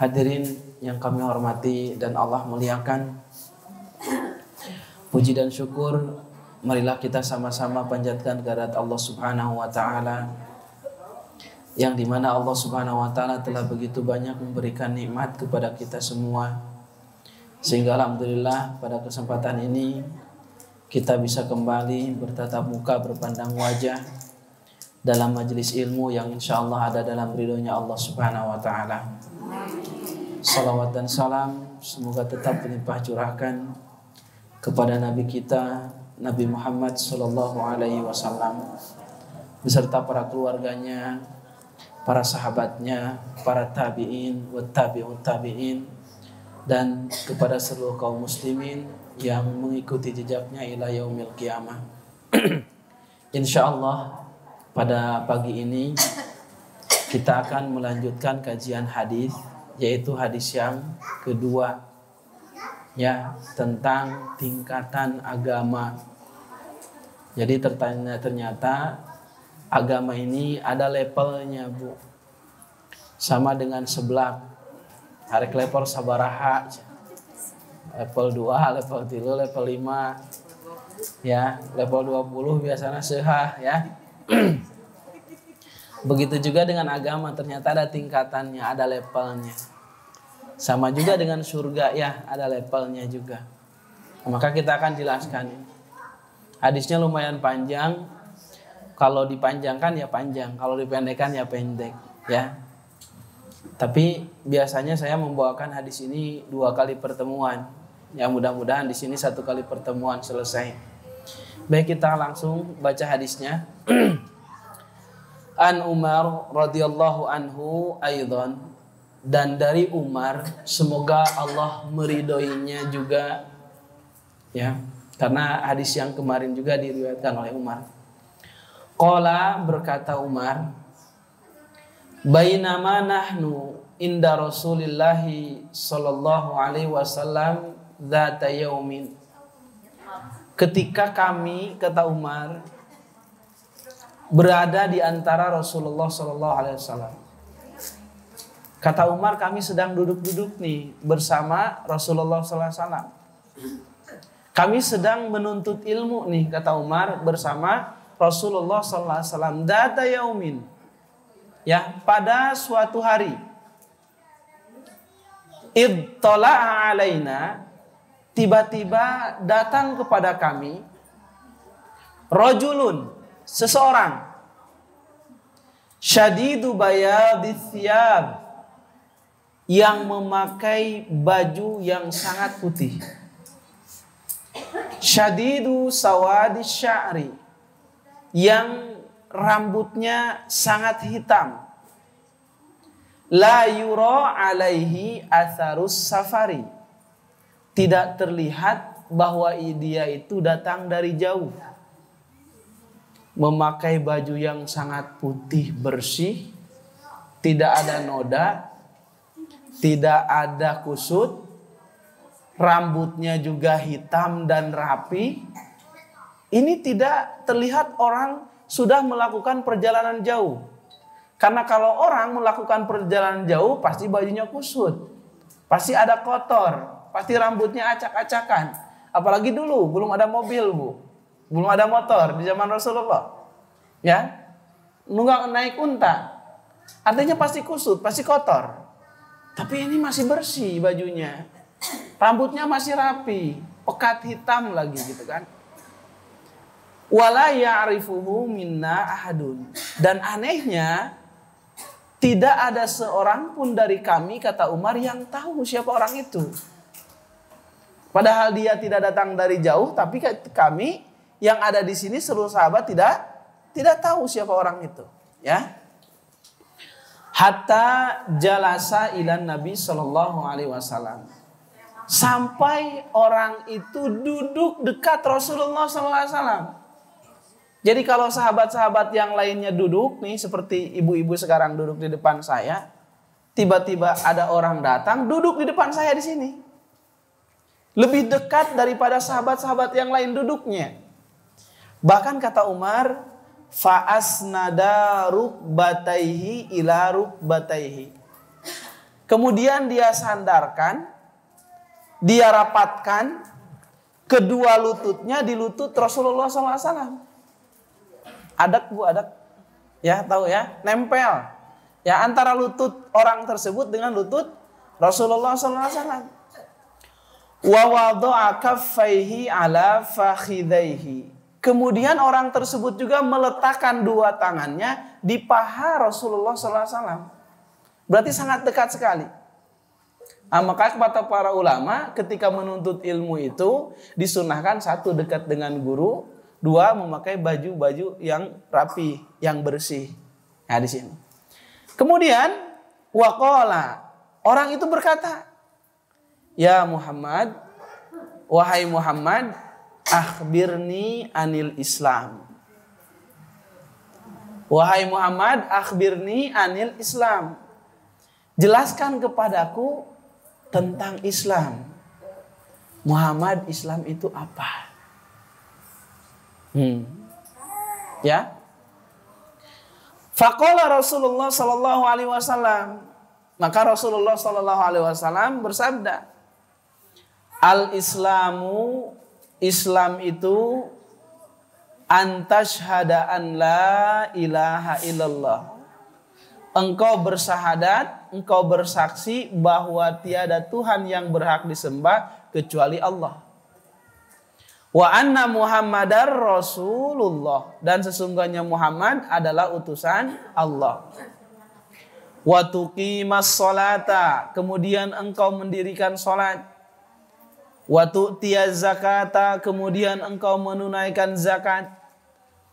Hadirin yang kami hormati dan Allah muliakan, puji dan syukur marilah kita sama-sama panjatkan kehadirat Allah Subhanahu wa taala, yang dimana Allah Subhanahu wa taala telah begitu banyak memberikan nikmat kepada kita semua, sehingga alhamdulillah pada kesempatan ini kita bisa kembali bertatap muka, berpandang wajah dalam majelis ilmu yang insyaallah ada dalam ridhonya Allah Subhanahu wa taala. Salawat dan salam semoga tetap berlimpah curahkan kepada Nabi kita Nabi Muhammad sallallahu alaihi wasallam beserta para keluarganya, para sahabatnya, para tabi'in wa tabi'ut tabi'in, dan kepada seluruh kaum muslimin yang mengikuti jejaknya ila yaumil qiyamah. Insyaallah pada pagi ini kita akan melanjutkan kajian hadis, yaitu hadis yang kedua, ya, tentang tingkatan agama. Jadi ternyata agama ini ada levelnya, Bu. Sama dengan seblak. Harek level sabaraha. Level 2, level 3, level 5. Ya, level 20 biasanya sehah, ya. Begitu juga dengan agama, ternyata ada tingkatannya, ada levelnya. Sama juga dengan surga, ya, ada levelnya juga. Maka kita akan jelaskan. Hadisnya lumayan panjang. Kalau dipanjangkan ya panjang, kalau dipendekkan ya pendek, ya. Tapi biasanya saya membawakan hadis ini 2 kali pertemuan. Ya, mudah-mudahan di sini 1 kali pertemuan selesai. Baik, kita langsung baca hadisnya. An Umar radhiyallahu anhu aidan, dan dari Umar, semoga Allah meridhoinya juga, ya, karena hadis yang kemarin juga diriwayatkan oleh Umar. Qala, berkata Umar, bainama nahnu inda Rasulillahi sallallahu alaihi wasallam dzata yaumin. Ketika kami, kata Umar, berada di antara Rasulullah sallallahu alaihi wasallam. Kata Umar, kami sedang duduk-duduk nih bersama Rasulullah sallallahu alaihi wasallam. Kami sedang menuntut ilmu nih, kata Umar, bersama Rasulullah sallallahu alaihi wasallam. Data yaumin, ya, pada suatu hari. Ittala'a alaina, tiba-tiba datang kepada kami rajulun, seseorang, syadidu bayadis thiyab, yang memakai baju yang sangat putih, syadidu sawadis sya'ri, yang rambutnya sangat hitam, la yura alaihi atharus safari, tidak terlihat bahwa dia itu datang dari jauh. Memakai baju yang sangat putih bersih, tidak ada noda, tidak ada kusut, rambutnya juga hitam dan rapi. Ini tidak terlihat orang sudah melakukan perjalanan jauh. Karena kalau orang melakukan perjalanan jauh pasti bajunya kusut, pasti ada kotor, pasti rambutnya acak-acakan. Apalagi dulu belum ada mobil, Bu. Belum ada motor di zaman Rasulullah, ya, nunggang naik unta, artinya pasti kusut, pasti kotor. Tapi ini masih bersih bajunya, rambutnya masih rapi, pekat hitam lagi, gitu kan. Wala ya'rifuhu minna ahadun, dan anehnya tidak ada seorang pun dari kami, kata Umar, yang tahu siapa orang itu. Padahal dia tidak datang dari jauh, tapi kami yang ada di sini seluruh sahabat tidak tahu siapa orang itu, ya. Hatta jalasa ilan Nabi sallallahu alaihi wasallam, sampai orang itu duduk dekat Rasulullah sallallahu alaihi wasallam. Jadi kalau sahabat-sahabat yang lainnya duduk nih, seperti ibu-ibu sekarang duduk di depan saya, tiba-tiba ada orang datang duduk di depan saya di sini, lebih dekat daripada sahabat-sahabat yang lain duduknya. Bahkan kata Umar, fa'asnada rukbataihi ila rukbataihi, Kemudian dia sandarkan, dia rapatkan kedua lututnya di lutut Rasulullah SAW. Adak bu, adak. Ya tahu ya, nempel. Ya antara lutut orang tersebut dengan lutut Rasulullah SAW. Wa wada'a kaffaihi ala fakhidaihi. Kemudian orang tersebut juga meletakkan dua tangannya di paha Rasulullah SAW. Berarti sangat dekat sekali. Maka kata para ulama ketika menuntut ilmu itu disunahkan satu dekat dengan guru, dua memakai baju-baju yang rapi, yang bersih. Nah di sini. Kemudian waqala, orang itu berkata, ya Muhammad, wahai Muhammad, akhbirni anil Islam. Wahai Muhammad, akhbirni anil Islam. Jelaskan kepadaku tentang Islam. Muhammad, Islam itu apa? Ya. Faqala Rasulullah sallallahu alaihi wasallam. Maka Rasulullah sallallahu alaihi wasallam bersabda, Al-Islamu, Islam itu antashhada an la ilaha illallah. Engkau bersyahadat, engkau bersaksi bahwa tiada Tuhan yang berhak disembah kecuali Allah. Wa anna Muhammadar Rasulullah, dan sesungguhnya Muhammad adalah utusan Allah. Wa tuqimas sholata, kemudian engkau mendirikan salat. Wa tu'tiyaz zakata, kemudian engkau menunaikan zakat.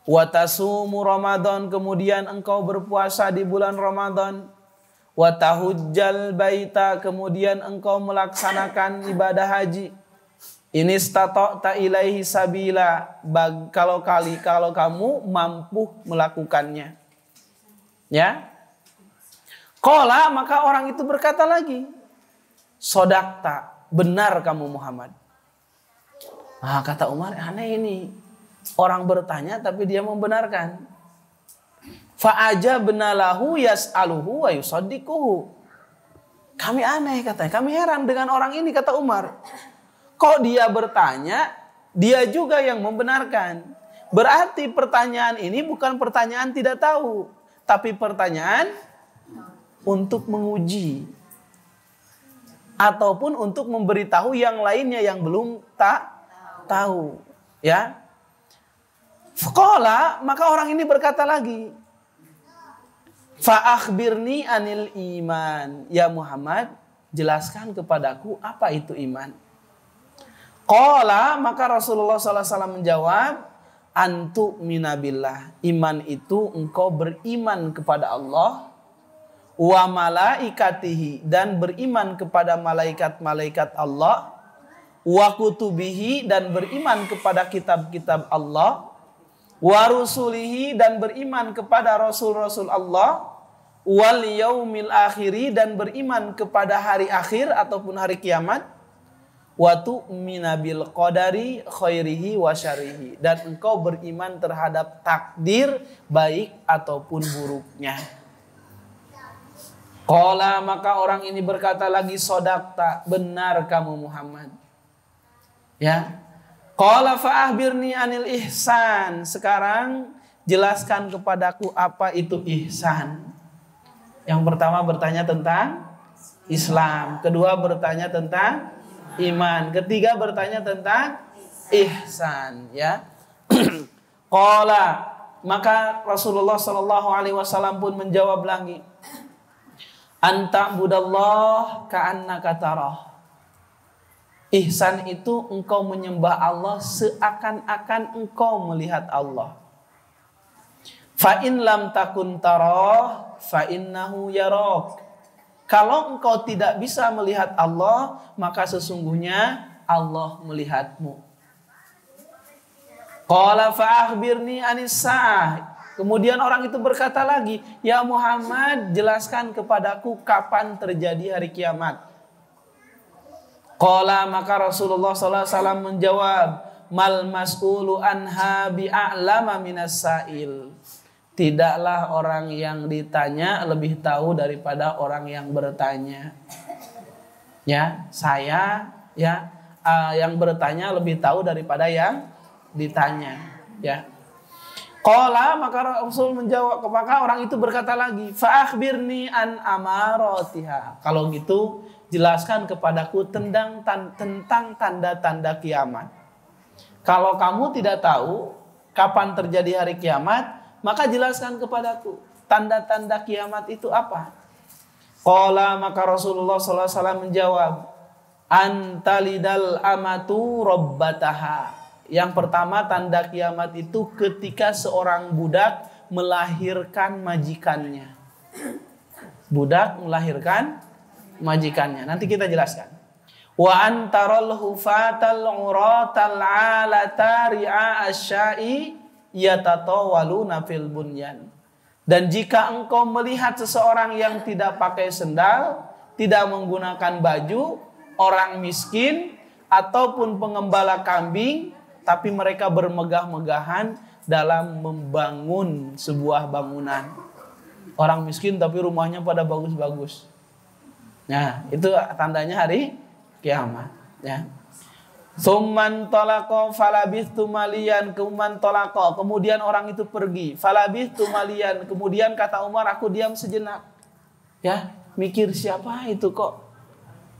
Wa tasumu Ramadan, kemudian engkau berpuasa di bulan Ramadan. Wa tahujjal baita, kemudian engkau melaksanakan ibadah haji. Ini stata'ta ilaihi sabila, kalau kamu mampu melakukannya. Ya. Qala, maka orang itu berkata lagi, sodakta, benar kamu Muhammad. Nah, kata Umar, aneh ini. Orang bertanya tapi dia membenarkan. Fa'ajabna lahu yas'aluhu wa yusaddiquhu. Kami aneh katanya, kami heran dengan orang ini, kata Umar. Kok dia bertanya, dia juga yang membenarkan. Berarti pertanyaan ini bukan pertanyaan tidak tahu, tapi pertanyaan untuk menguji. Ataupun untuk memberitahu yang lainnya yang belum tahu. Ya. Faqala, maka orang ini berkata lagi, Fa'akhbirni anil iman. Ya Muhammad, jelaskan kepadaku apa itu iman. Qala, maka Rasulullah SAW menjawab, Antu minabillah. Iman itu engkau beriman kepada Allah. Wa malaikatihi, dan beriman kepada malaikat-malaikat Allah. Wa kutubihi, dan beriman kepada kitab-kitab Allah. Wa rusulihi, dan beriman kepada rasul-rasul Allah. Wal yaumil akhiri, dan beriman kepada hari akhir ataupun hari kiamat. Wa tu'mina bil qadari khairihi wa syarrihi, dan engkau beriman terhadap takdir baik ataupun buruknya. Qala, maka orang ini berkata lagi, sodakta, benar kamu Muhammad. Ya. Qala fa'ahbirni anil ihsan. Sekarang jelaskan kepadaku apa itu ihsan. Yang pertama bertanya tentang Islam. Kedua bertanya tentang iman. Ketiga bertanya tentang ihsan. Ya. Qala, maka Rasulullah SAW pun menjawab lagi. Anta budallah ka'annaka tarah. Ihsan itu engkau menyembah Allah seakan-akan engkau melihat Allah. Fa in lam takun tarah fa innahu yarak. Kalau engkau tidak bisa melihat Allah, maka sesungguhnya Allah melihatmu. Qala fa akhbirni anis sa'ah. Kemudian orang itu berkata lagi, ya Muhammad, jelaskan kepadaku kapan terjadi hari kiamat. Qala, maka Rasulullah SAW menjawab, mal mas'ulu anha bi'a'lama minas sa'il. tidaklah orang yang ditanya lebih tahu daripada orang yang bertanya. Ya, saya ya yang bertanya lebih tahu daripada yang ditanya. Ya. Qala, maka Rasul menjawab, maka orang itu berkata lagi, fa akhbirni an amaratiha. Kalau gitu, jelaskan kepadaku tentang tanda-tanda kiamat. Kalau kamu tidak tahu kapan terjadi hari kiamat, maka jelaskan kepadaku tanda-tanda kiamat itu apa. Qala, maka Rasulullah SAW menjawab, antalidal amatu rabbataha. Yang pertama, tanda kiamat itu ketika seorang budak melahirkan majikannya. Budak melahirkan majikannya. Nanti kita jelaskan. Wa antaral hufatal uratal alata ri'a asya'i yatatawaluna fil bunyan. Dan jika engkau melihat seseorang yang tidak pakai sendal, tidak menggunakan baju, orang miskin ataupun pengembala kambing, tapi mereka bermegah-megahan dalam membangun sebuah bangunan. Orang miskin tapi rumahnya pada bagus-bagus. Nah, itu tandanya hari kiamat. Ya. Summan tolako falabithtu malian kuman tolako. Kemudian orang itu pergi. Falabithtu malian. Kemudian kata Umar, aku diam sejenak. Ya, mikir siapa itu kok?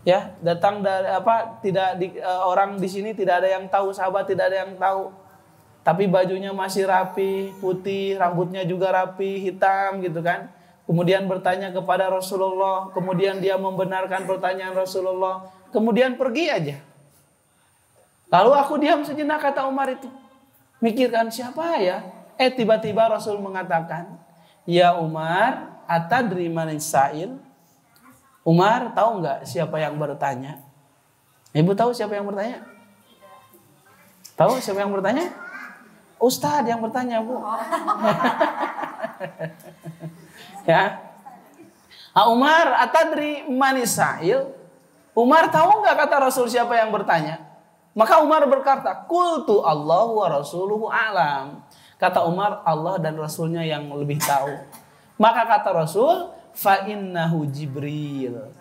Ya, datang dari orang di sini tidak ada yang tahu, sahabat tidak ada yang tahu. Tapi bajunya masih rapi, putih, rambutnya juga rapi, hitam gitu kan. Kemudian bertanya kepada Rasulullah, kemudian dia membenarkan pertanyaan Rasulullah, kemudian pergi aja. Lalu aku diam sejenak, kata Umar itu. Mikirkan siapa ya? Tiba-tiba Rasul mengatakan, ya Umar, atadri manis sa'il? Umar, tahu nggak siapa yang bertanya? Ibu tahu siapa yang bertanya? Tahu siapa yang bertanya? Ustadz yang bertanya, Bu. Ya. Umar, atadri manisail? Umar, tahu nggak kata Rasul siapa yang bertanya? Maka Umar berkata, qultu Allahu wa rasuluhu a'lam. Kata Umar, Allah dan Rasulnya yang lebih tahu. Maka kata Rasul, fa innahu Jibril.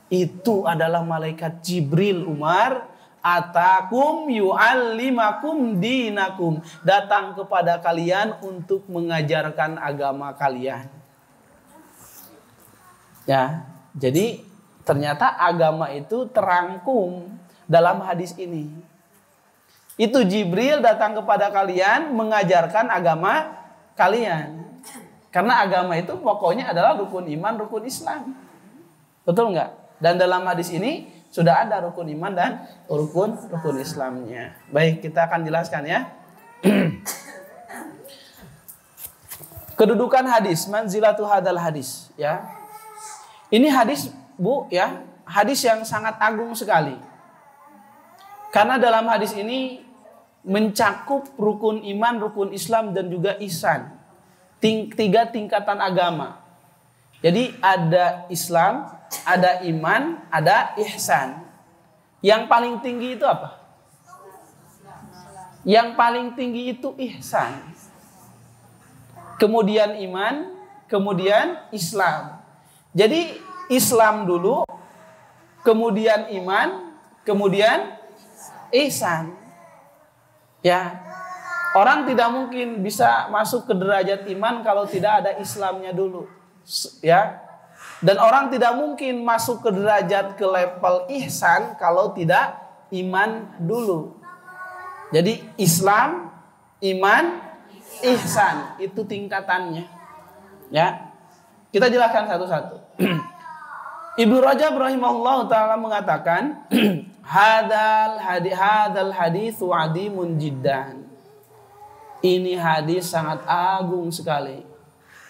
Itu adalah malaikat Jibril, Umar. Atakum yu'allimakum dinakum. Datang kepada kalian untuk mengajarkan agama kalian. Ya, jadi ternyata agama itu terangkum dalam hadis ini. Itu Jibril datang kepada kalian mengajarkan agama kalian. Karena agama itu pokoknya adalah rukun iman, rukun Islam. Betul enggak? Dan dalam hadis ini sudah ada rukun iman dan rukun Islamnya. Baik, kita akan jelaskan ya. Kedudukan hadis, manzilatu hadal hadis, ya. Ini hadis, Bu, ya, hadis yang sangat agung sekali. Karena dalam hadis ini mencakup rukun iman, rukun Islam dan juga ihsan. Tiga tingkatan agama. Jadi ada Islam, ada iman, ada ihsan. Yang paling tinggi itu apa? Yang paling tinggi itu ihsan. Kemudian iman, kemudian Islam. Jadi Islam dulu, kemudian iman, kemudian ihsan. Ya. Orang tidak mungkin bisa masuk ke derajat iman kalau tidak ada Islamnya dulu. Ya. Dan orang tidak mungkin masuk ke derajat ke level ihsan kalau tidak iman dulu. Jadi Islam, iman, ihsan itu tingkatannya. Ya. Kita jelaskan satu-satu. Ibnu Rajab rahimahullah taala mengatakan, hadal haditsu adimun jiddan. Ini hadis sangat agung sekali.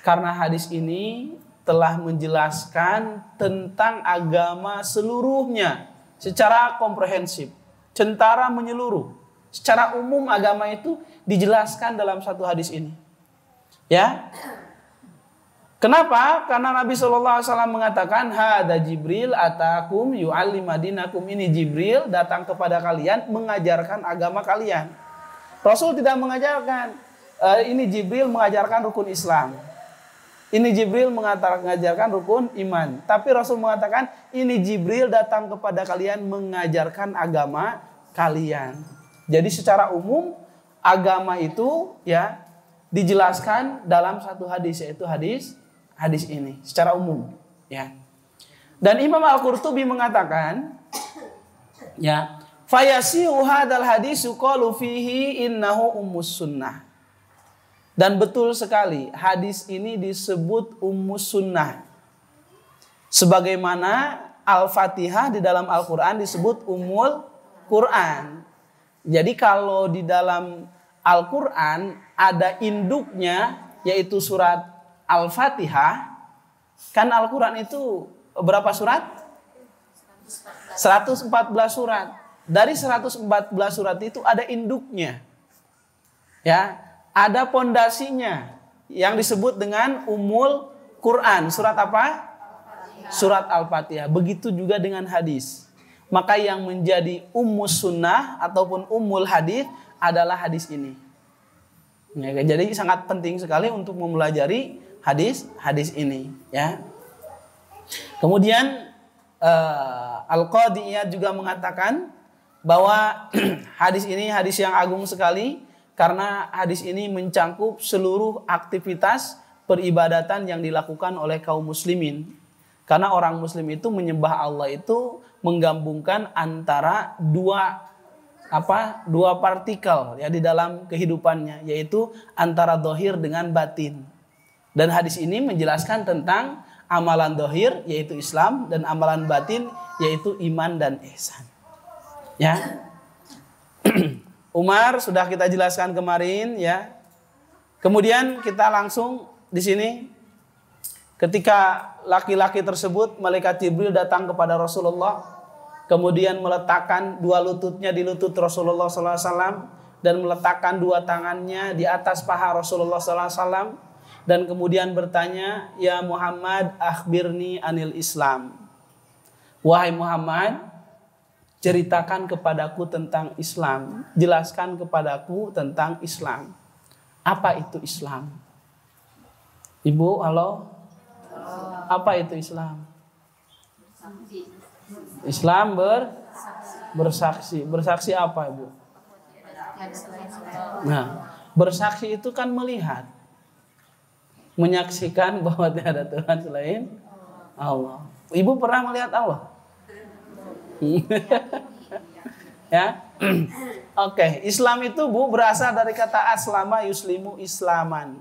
Karena hadis ini telah menjelaskan tentang agama seluruhnya secara komprehensif, secara menyeluruh. Secara umum agama itu dijelaskan dalam satu hadis ini. Ya. Kenapa? Karena Nabi SAW mengatakan, hada Jibril atakum yu'allimadinakum. Ini Jibril datang kepada kalian mengajarkan agama kalian. Rasul tidak mengajarkan, ini Jibril mengajarkan rukun Islam. Ini Jibril mengajarkan rukun iman. Tapi Rasul mengatakan ini Jibril datang kepada kalian mengajarkan agama kalian. Jadi secara umum agama itu ya dijelaskan dalam satu hadis, yaitu hadis ini secara umum ya. Dan Imam Al-Qurtubi mengatakan ya, fayasihu hadal hadis yuqalu fihi innahu ummus sunnah. Dan betul sekali hadis ini disebut ummus sunnah. Sebagaimana Al-Fatihah di dalam Al-Quran disebut Ummul Quran. Jadi kalau di dalam Al-Quran ada induknya yaitu surat Al-Fatihah. Kan Al-Quran itu berapa surat? 114 surat. Dari 114 surat itu ada induknya. Ya, ada pondasinya yang disebut dengan Ummul Quran. Surat apa? Surat Al-Fatihah. Begitu juga dengan hadis. Maka yang menjadi ummus sunnah ataupun ummul hadis adalah hadis ini. Ya, jadi sangat penting sekali untuk mempelajari hadis ini. Ya. Kemudian Al-Qadhi Iyad juga mengatakan bahwa hadis ini hadis yang agung sekali. Karena hadis ini mencangkup seluruh aktivitas peribadatan yang dilakukan oleh kaum muslimin. Karena orang muslim itu menyembah Allah itu menggabungkan antara dua partikel ya di dalam kehidupannya, yaitu antara zahir dengan batin. Dan hadis ini menjelaskan tentang amalan zahir yaitu Islam dan amalan batin yaitu iman dan ihsan. Ya. Umar sudah kita jelaskan kemarin ya. Kemudian kita langsung di sini ketika laki-laki tersebut malaikat Jibril datang kepada Rasulullah, kemudian meletakkan dua lututnya di lutut Rasulullah SAW dan meletakkan dua tangannya di atas paha Rasulullah SAW dan kemudian bertanya, ya Muhammad akhbirni anil Islam. Wahai Muhammad, ceritakan kepadaku tentang Islam. Jelaskan kepadaku tentang Islam. Apa itu Islam? Ibu, halo? Apa itu Islam? Islam bersaksi. Bersaksi apa, Ibu? Nah, bersaksi itu kan melihat. Menyaksikan bahwa tidak ada Tuhan selain Allah. Ibu pernah melihat Allah? Ya. Oke, Islam itu Bu berasal dari kata aslama yuslimu islaman.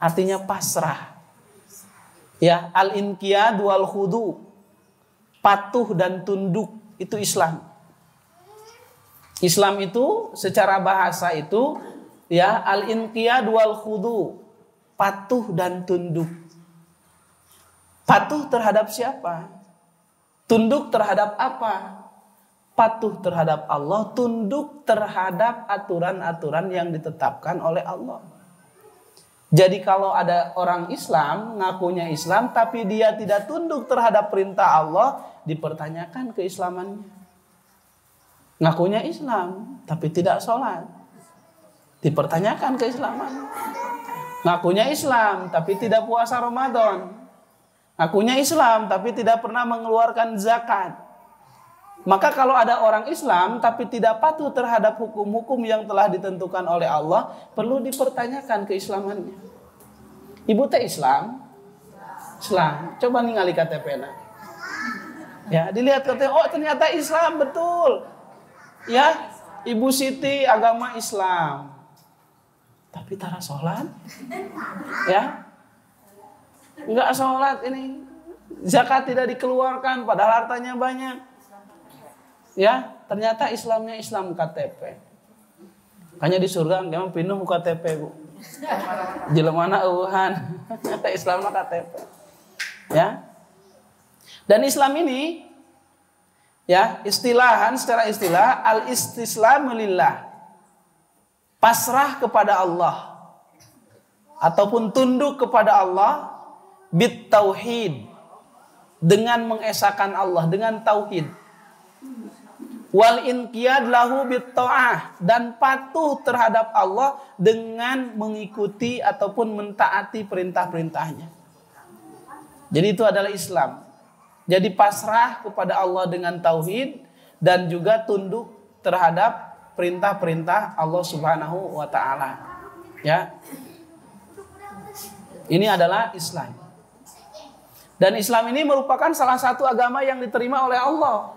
Artinya pasrah. Ya, al-inqiyad wal khudu. Patuh dan tunduk itu Islam. Islam itu secara bahasa itu ya al-inqiyad wal khudu. Patuh dan tunduk. Patuh terhadap siapa? Tunduk terhadap apa? Patuh terhadap Allah, tunduk terhadap aturan-aturan yang ditetapkan oleh Allah. Jadi kalau ada orang Islam, ngakunya Islam, tapi dia tidak tunduk terhadap perintah Allah, dipertanyakan keislamannya. Ngakunya Islam, tapi tidak sholat, dipertanyakan keislamannya. Ngakunya Islam, tapi tidak puasa Ramadan. Ngakunya Islam tapi tidak pernah mengeluarkan zakat. Maka kalau ada orang Islam tapi tidak patuh terhadap hukum-hukum yang telah ditentukan oleh Allah, perlu dipertanyakan keislamannya. Ibu teh Islam? Islam. Coba ningali KTP na. Ya, dilihat KTP, oh ternyata Islam betul. Ya, Ibu Siti agama Islam. Tapi tara sholat? Ya. Enggak sholat ini, zakat tidak dikeluarkan padahal hartanya banyak. Ya, ternyata Islamnya Islam KTP. Makanya di surga memang pinuh KTP, Bu. Jelemana eueuhan, ternyata Islamnya KTP. Ya. Dan Islam ini ya, secara istilah al-istislamu lillah. Pasrah kepada Allah ataupun tunduk kepada Allah bit tauhid, dengan mengesahkan Allah, dengan tauhid. Wal inqiyad lahu bitta'ah, dan patuh terhadap Allah dengan mengikuti ataupun mentaati perintah-perintahnya. Jadi itu adalah Islam. Jadi pasrah kepada Allah dengan tauhid dan juga tunduk terhadap perintah-perintah Allah Subhanahu wa taala. Ya. Ini adalah Islam. Dan Islam ini merupakan salah satu agama yang diterima oleh Allah.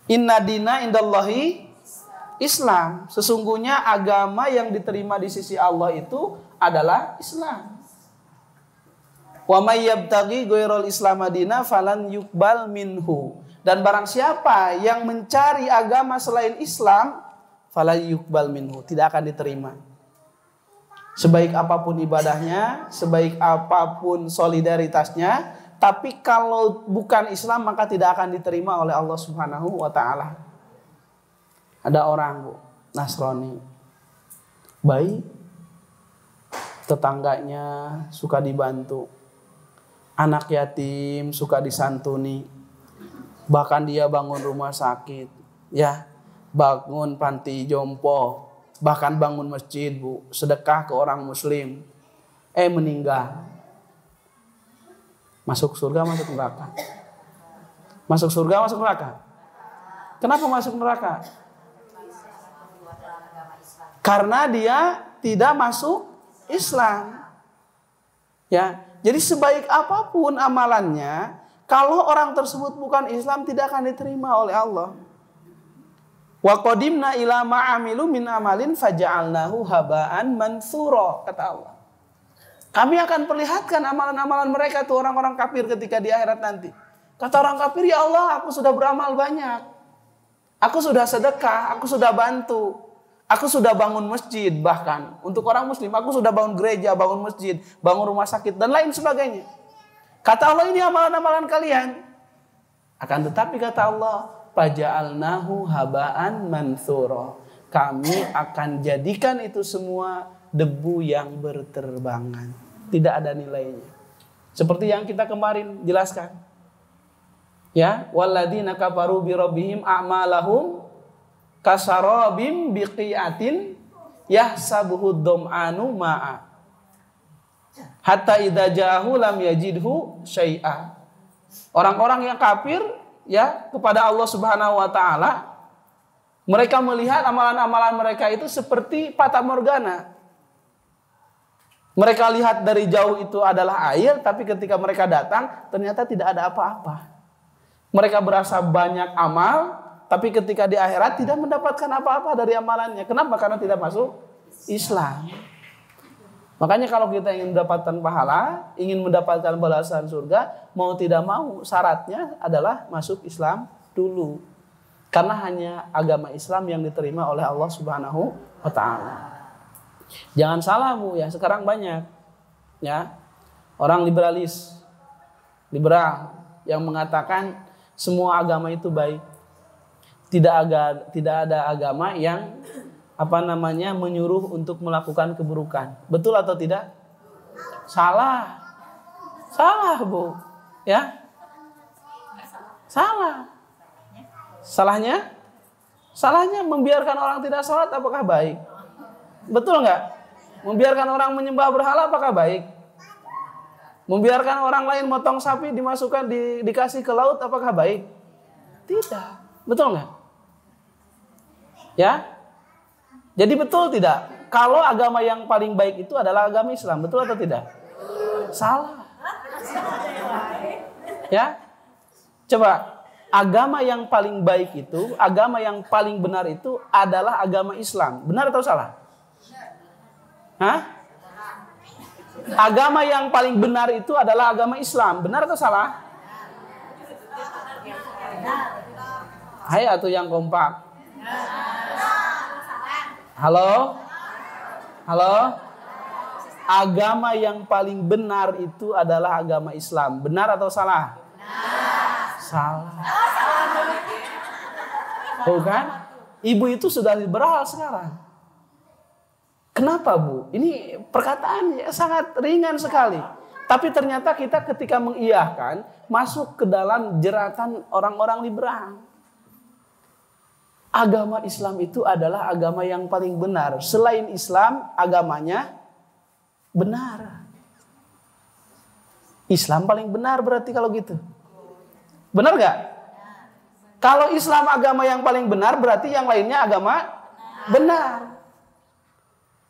Inna dina indallahi Islam. Sesungguhnya agama yang diterima di sisi Allah itu adalah Islam. Wa may yabtaghi ghairal islam madina falan yuqbal minhu. Dan barang siapa yang mencari agama selain Islam, falan yuqbal minhu, tidak akan diterima. Sebaik apapun ibadahnya, sebaik apapun solidaritasnya, tapi kalau bukan Islam maka tidak akan diterima oleh Allah Subhanahu wa taala. Ada orang, Bu, Nasrani. Baik. Tetangganya suka dibantu. Anak yatim suka disantuni. Bahkan dia bangun rumah sakit, ya. Bangun panti jompo, bahkan bangun masjid, Bu, sedekah ke orang muslim. Meninggal. Masuk surga, masuk neraka? Masuk surga, masuk neraka? Kenapa masuk neraka? Karena dia tidak masuk Islam. Ya, jadi sebaik apapun amalannya, kalau orang tersebut bukan Islam tidak akan diterima oleh Allah. Wa qadimna ila ma amilu min amalin faja'alnahu haba'an mansura, kata Allah. Kami akan perlihatkan amalan-amalan mereka tuh orang-orang kafir ketika di akhirat nanti. Kata orang kafir, ya Allah, aku sudah beramal banyak. Aku sudah sedekah, aku sudah bantu. Aku sudah bangun masjid bahkan. Untuk orang muslim, aku sudah bangun gereja, bangun masjid, bangun rumah sakit, dan lain sebagainya. Kata Allah, ini amalan-amalan kalian. Akan tetapi kata Allah, faja'alnahu haba'an mansura. Kami akan jadikan itu semua debu yang berterbangan. Tidak ada nilainya. Seperti yang kita kemarin jelaskan. Ya, walladzina kafaru bi rabbihim a'malahum kasarabim biqi'atin yahsabuhu dham'anu ma'a hatta idza ja'ahu lam yajidhu syai'a. Orang-orang yang kafir ya kepada Allah Subhanahu wa taala, mereka melihat amalan-amalan mereka itu seperti fata morgana. Mereka lihat dari jauh itu adalah air, tapi ketika mereka datang ternyata tidak ada apa-apa. Mereka berasa banyak amal, tapi ketika di akhirat tidak mendapatkan apa-apa dari amalannya. Kenapa? Karena tidak masuk Islam. Makanya kalau kita ingin mendapatkan pahala, ingin mendapatkan balasan surga, mau tidak mau syaratnya adalah masuk Islam dulu. Karena hanya agama Islam yang diterima oleh Allah Subhanahu wa taala. Jangan salah, Bu, ya, sekarang banyak ya orang liberal yang mengatakan semua agama itu baik. Tidak ada agama yang menyuruh untuk melakukan keburukan. Betul atau tidak? Salah. Salah, Bu. Ya? Salah. Salahnya? Salahnya membiarkan orang tidak sholat apakah baik? Betul nggak? Membiarkan orang menyembah berhala apakah baik? Membiarkan orang lain motong sapi dimasukkan dikasih ke laut apakah baik? Tidak. Betul nggak? Ya? Jadi betul tidak? Kalau agama yang paling baik itu adalah agama Islam, betul atau tidak? Salah. Ya? Coba, agama yang paling baik itu, agama yang paling benar itu adalah agama Islam. Benar atau salah? Hah? Agama yang paling benar itu adalah agama Islam. Benar atau salah? Hai atau yang kompak? Halo? Halo? Agama yang paling benar itu adalah agama Islam. Benar atau salah? Salah. Bukan? Ibu itu sudah liberal sekarang. Kenapa, Bu? Ini perkataan sangat ringan sekali. Tapi ternyata kita ketika mengiyahkan masuk ke dalam jeratan orang-orang liberal. agama Islam itu adalah agama yang paling benar. Selain Islam, agamanya benar. Islam paling benar berarti kalau gitu. Benar gak? Kalau Islam agama yang paling benar, berarti yang lainnya agama benar.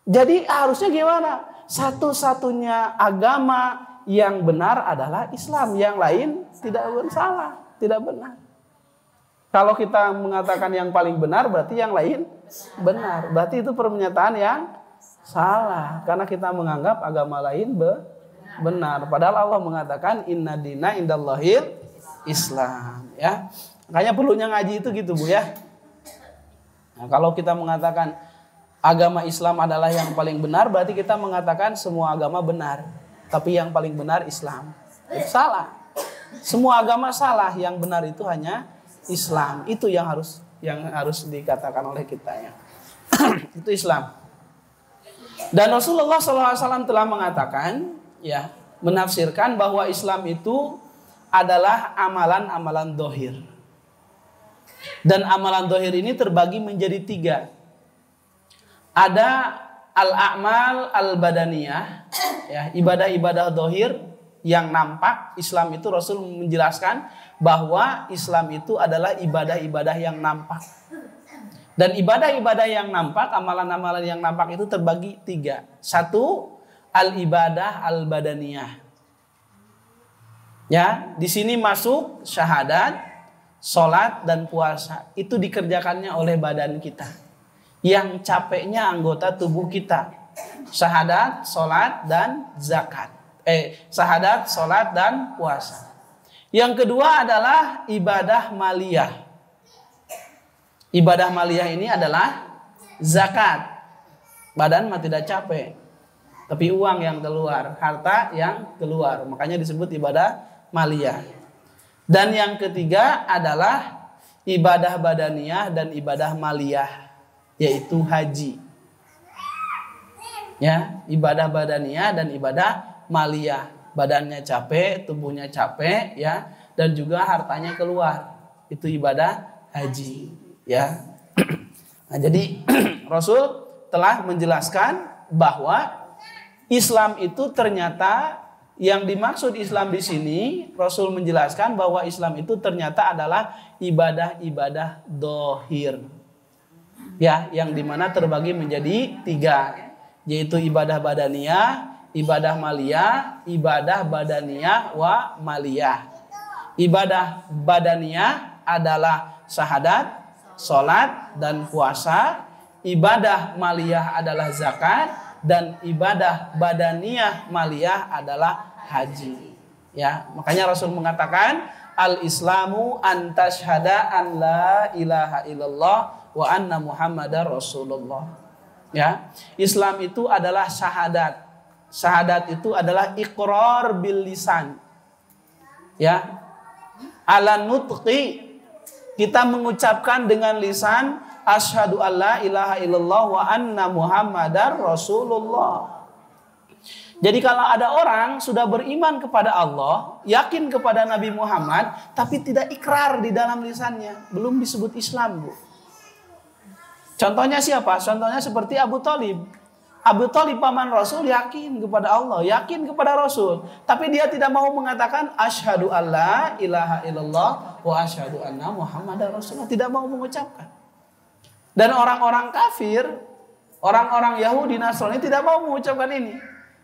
Jadi harusnya gimana? Satu-satunya agama yang benar adalah Islam. Yang lain tidak salah, tidak benar. Kalau kita mengatakan yang paling benar, berarti yang lain benar. Berarti itu pernyataan yang salah. Karena kita menganggap agama lain benar. Padahal Allah mengatakan inna dina indallahil Islam. Ya, makanya perlunya ngaji itu gitu Bu ya. Nah, kalau kita mengatakan agama Islam adalah yang paling benar, berarti kita mengatakan semua agama benar. Tapi yang paling benar Islam. Itu salah. Semua agama salah, yang benar itu hanya Islam. Itu yang harus dikatakan oleh kita ya. Itu Islam. Dan Rasulullah SAW telah mengatakan ya, menafsirkan bahwa Islam itu adalah amalan-amalan dohir. Dan amalan dohir ini terbagi menjadi 3. Ada al-a'mal al-badaniyah, ya, ibadah-ibadah dohir yang nampak. Islam itu Rasul menjelaskan bahwa Islam itu adalah ibadah-ibadah yang nampak. Dan ibadah-ibadah yang nampak, amalan-amalan yang nampak itu terbagi 3. 1, al-ibadah al-badaniyah. Ya, di sini masuk syahadat, sholat dan puasa. Itu dikerjakannya oleh badan kita. Yang capeknya anggota tubuh kita. Syahadat, sholat dan zakat. Syahadat, sholat dan puasa. Yang kedua adalah ibadah maliyah. Ibadah maliyah ini adalah zakat. Badan mah tidak capek, tapi uang yang keluar, harta yang keluar. Makanya disebut ibadah maliyah. Dan yang ketiga adalah ibadah badaniyah dan ibadah maliyah, yaitu haji. Ya, ibadah badaniyah dan ibadah maliyah. Badannya capek, tubuhnya capek, ya, dan juga hartanya keluar. Itu ibadah haji, ya. Nah, jadi Rasul telah menjelaskan bahwa Islam itu ternyata, yang dimaksud Islam di sini, Rasul menjelaskan bahwa Islam itu ternyata adalah ibadah-ibadah dohir, ya, yang dimana terbagi menjadi 3, yaitu ibadah badaniyah, ibadah maliyah, ibadah badaniyah wa maliyah. Ibadah badaniyah adalah syahadat, sholat dan puasa. Ibadah maliyah adalah zakat. Dan ibadah badaniyah maliyah adalah haji. Ya, makanya Rasul mengatakan al-islamu an tashhada an la ilaha illallah wa anna muhammadar rasulullah. Ya, Islam itu adalah syahadat. Syahadat itu adalah iqrar bil lisan. Ya. Ala nutqi, kita mengucapkan dengan lisan asyhadu alla ilaha illallah wa anna muhammadar rasulullah. Jadi kalau ada orang sudah beriman kepada Allah, yakin kepada Nabi Muhammad, tapi tidak ikrar di dalam lisannya, belum disebut Islam, Bu. Contohnya siapa? Contohnya seperti Abu Thalib. Abu Thalib paman Rasul yakin kepada Allah, yakin kepada Rasul, tapi dia tidak mau mengatakan asyhadu alla ilaha illallah wa asyhadu anna muhammadar rasulullah, tidak mau mengucapkan. Dan orang-orang kafir, orang-orang Yahudi Nasrani tidak mau mengucapkan ini.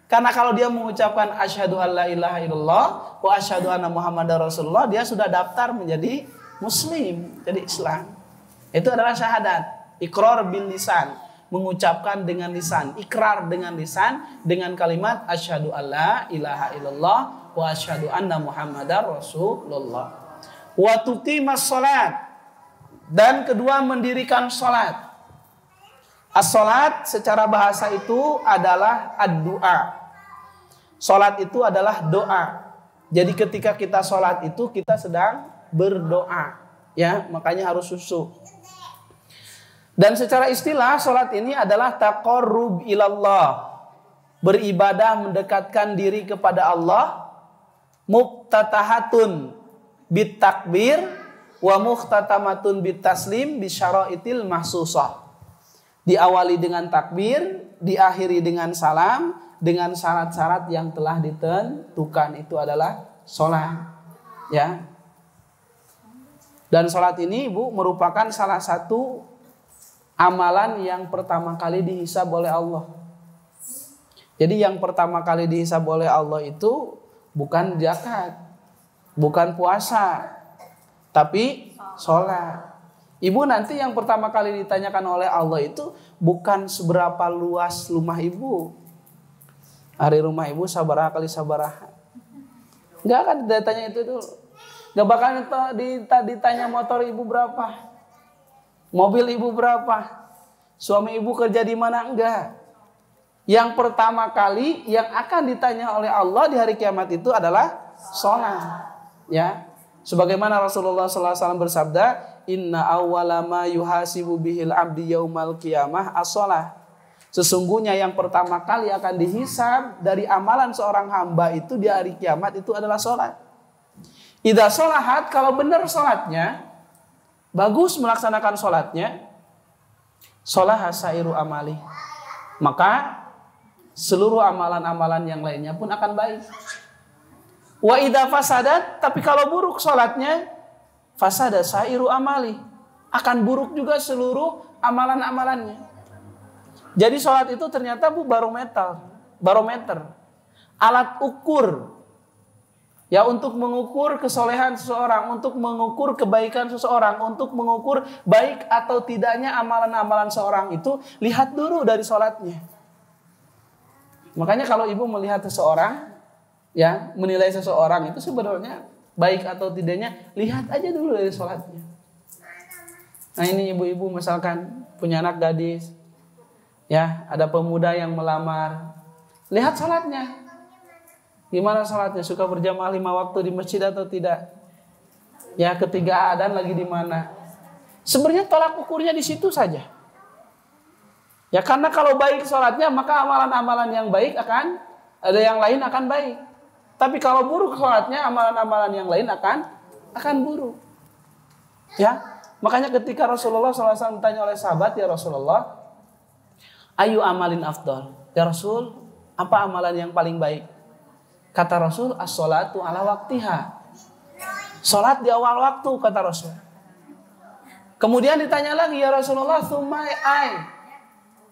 Karena kalau dia mengucapkan asyhadu alla ilaha illallah wa asyhadu anna muhammadar rasulullah, dia sudah daftar menjadi muslim, jadi Islam. Itu adalah syahadat, iqrar bil lisan. Mengucapkan dengan lisan, ikrar dengan lisan, dengan kalimat asyhadu alla ilaha illallah wa asyhadu anna muhammadar rasulullah. Wa tuqimas shalat, dan kedua mendirikan salat. As-salat secara bahasa itu adalah ad-du'a. Salat itu adalah doa. Jadi ketika kita salat itu kita sedang berdoa, ya, makanya harus khusyuk. Dan secara istilah salat ini adalah taqarrub ilallah, beribadah mendekatkan diri kepada Allah, muftatahatun bitakbir, wa muhtatamatun bitaslim bisyaraitil mahsusah. Diawali dengan takbir, diakhiri dengan salam, dengan syarat-syarat yang telah ditentukan. Itu adalah sholat, ya. Dan sholat ini, Ibu, merupakan salah satu amalan yang pertama kali dihisab oleh Allah. Jadi yang pertama kali dihisab oleh Allah itu bukan zakat, bukan puasa, tapi sholat. Ibu nanti yang pertama kali ditanyakan oleh Allah itu bukan seberapa luas rumah ibu. Hari rumah ibu sabaraha kali sabaraha. Enggak akan ditanya itu dulu. Enggak bakal ditanya motor ibu berapa. Mobil ibu berapa. Suami ibu kerja di mana, enggak. Yang pertama kali yang akan ditanya oleh Allah di hari kiamat itu adalah sholat. Ya. Sebagaimana Rasulullah SAW bersabda, inna awwala ma yuhasibu bihil abdi yaumal qiyamah as-shalah. Sesungguhnya yang pertama kali akan dihisab dari amalan seorang hamba itu di hari kiamat itu adalah sholat. Idza sholahat, kalau benar sholatnya, bagus melaksanakan sholatnya, sholaha sairu amali, maka seluruh amalan-amalan yang lainnya pun akan baik. Wa idza fasadat, tapi kalau buruk sholatnya, fasada sairu amali, akan buruk juga seluruh amalan-amalannya. Jadi sholat itu ternyata, Bu, barometer, alat ukur, ya, untuk mengukur kesolehan seseorang, untuk mengukur kebaikan seseorang, untuk mengukur baik atau tidaknya amalan-amalan seorang itu, lihat dulu dari sholatnya. Makanya kalau ibu melihat seseorang, ya, menilai seseorang itu sebenarnya baik atau tidaknya, lihat aja dulu dari sholatnya. Nah, ini ibu-ibu misalkan punya anak gadis, ya, ada pemuda yang melamar, lihat sholatnya. Gimana sholatnya? Suka berjamaah 5 waktu di masjid atau tidak? Ya, ketiga adzan lagi di mana? Sebenarnya tolak ukurnya di situ saja. Ya, karena kalau baik sholatnya, maka amalan-amalan yang baik akan, ada yang lain akan baik. Tapi kalau buruk sholatnya, amalan-amalan yang lain akan buruk. Ya, makanya ketika Rasulullah SAW ditanya oleh sahabat, ya Rasulullah, ayu amalin afdal? Ya Rasul, apa amalan yang paling baik? Kata Rasul, as-sholatu ala waktiha. Sholat di awal waktu, kata Rasul. Kemudian ditanya lagi, ya Rasulullah, tsumma ai.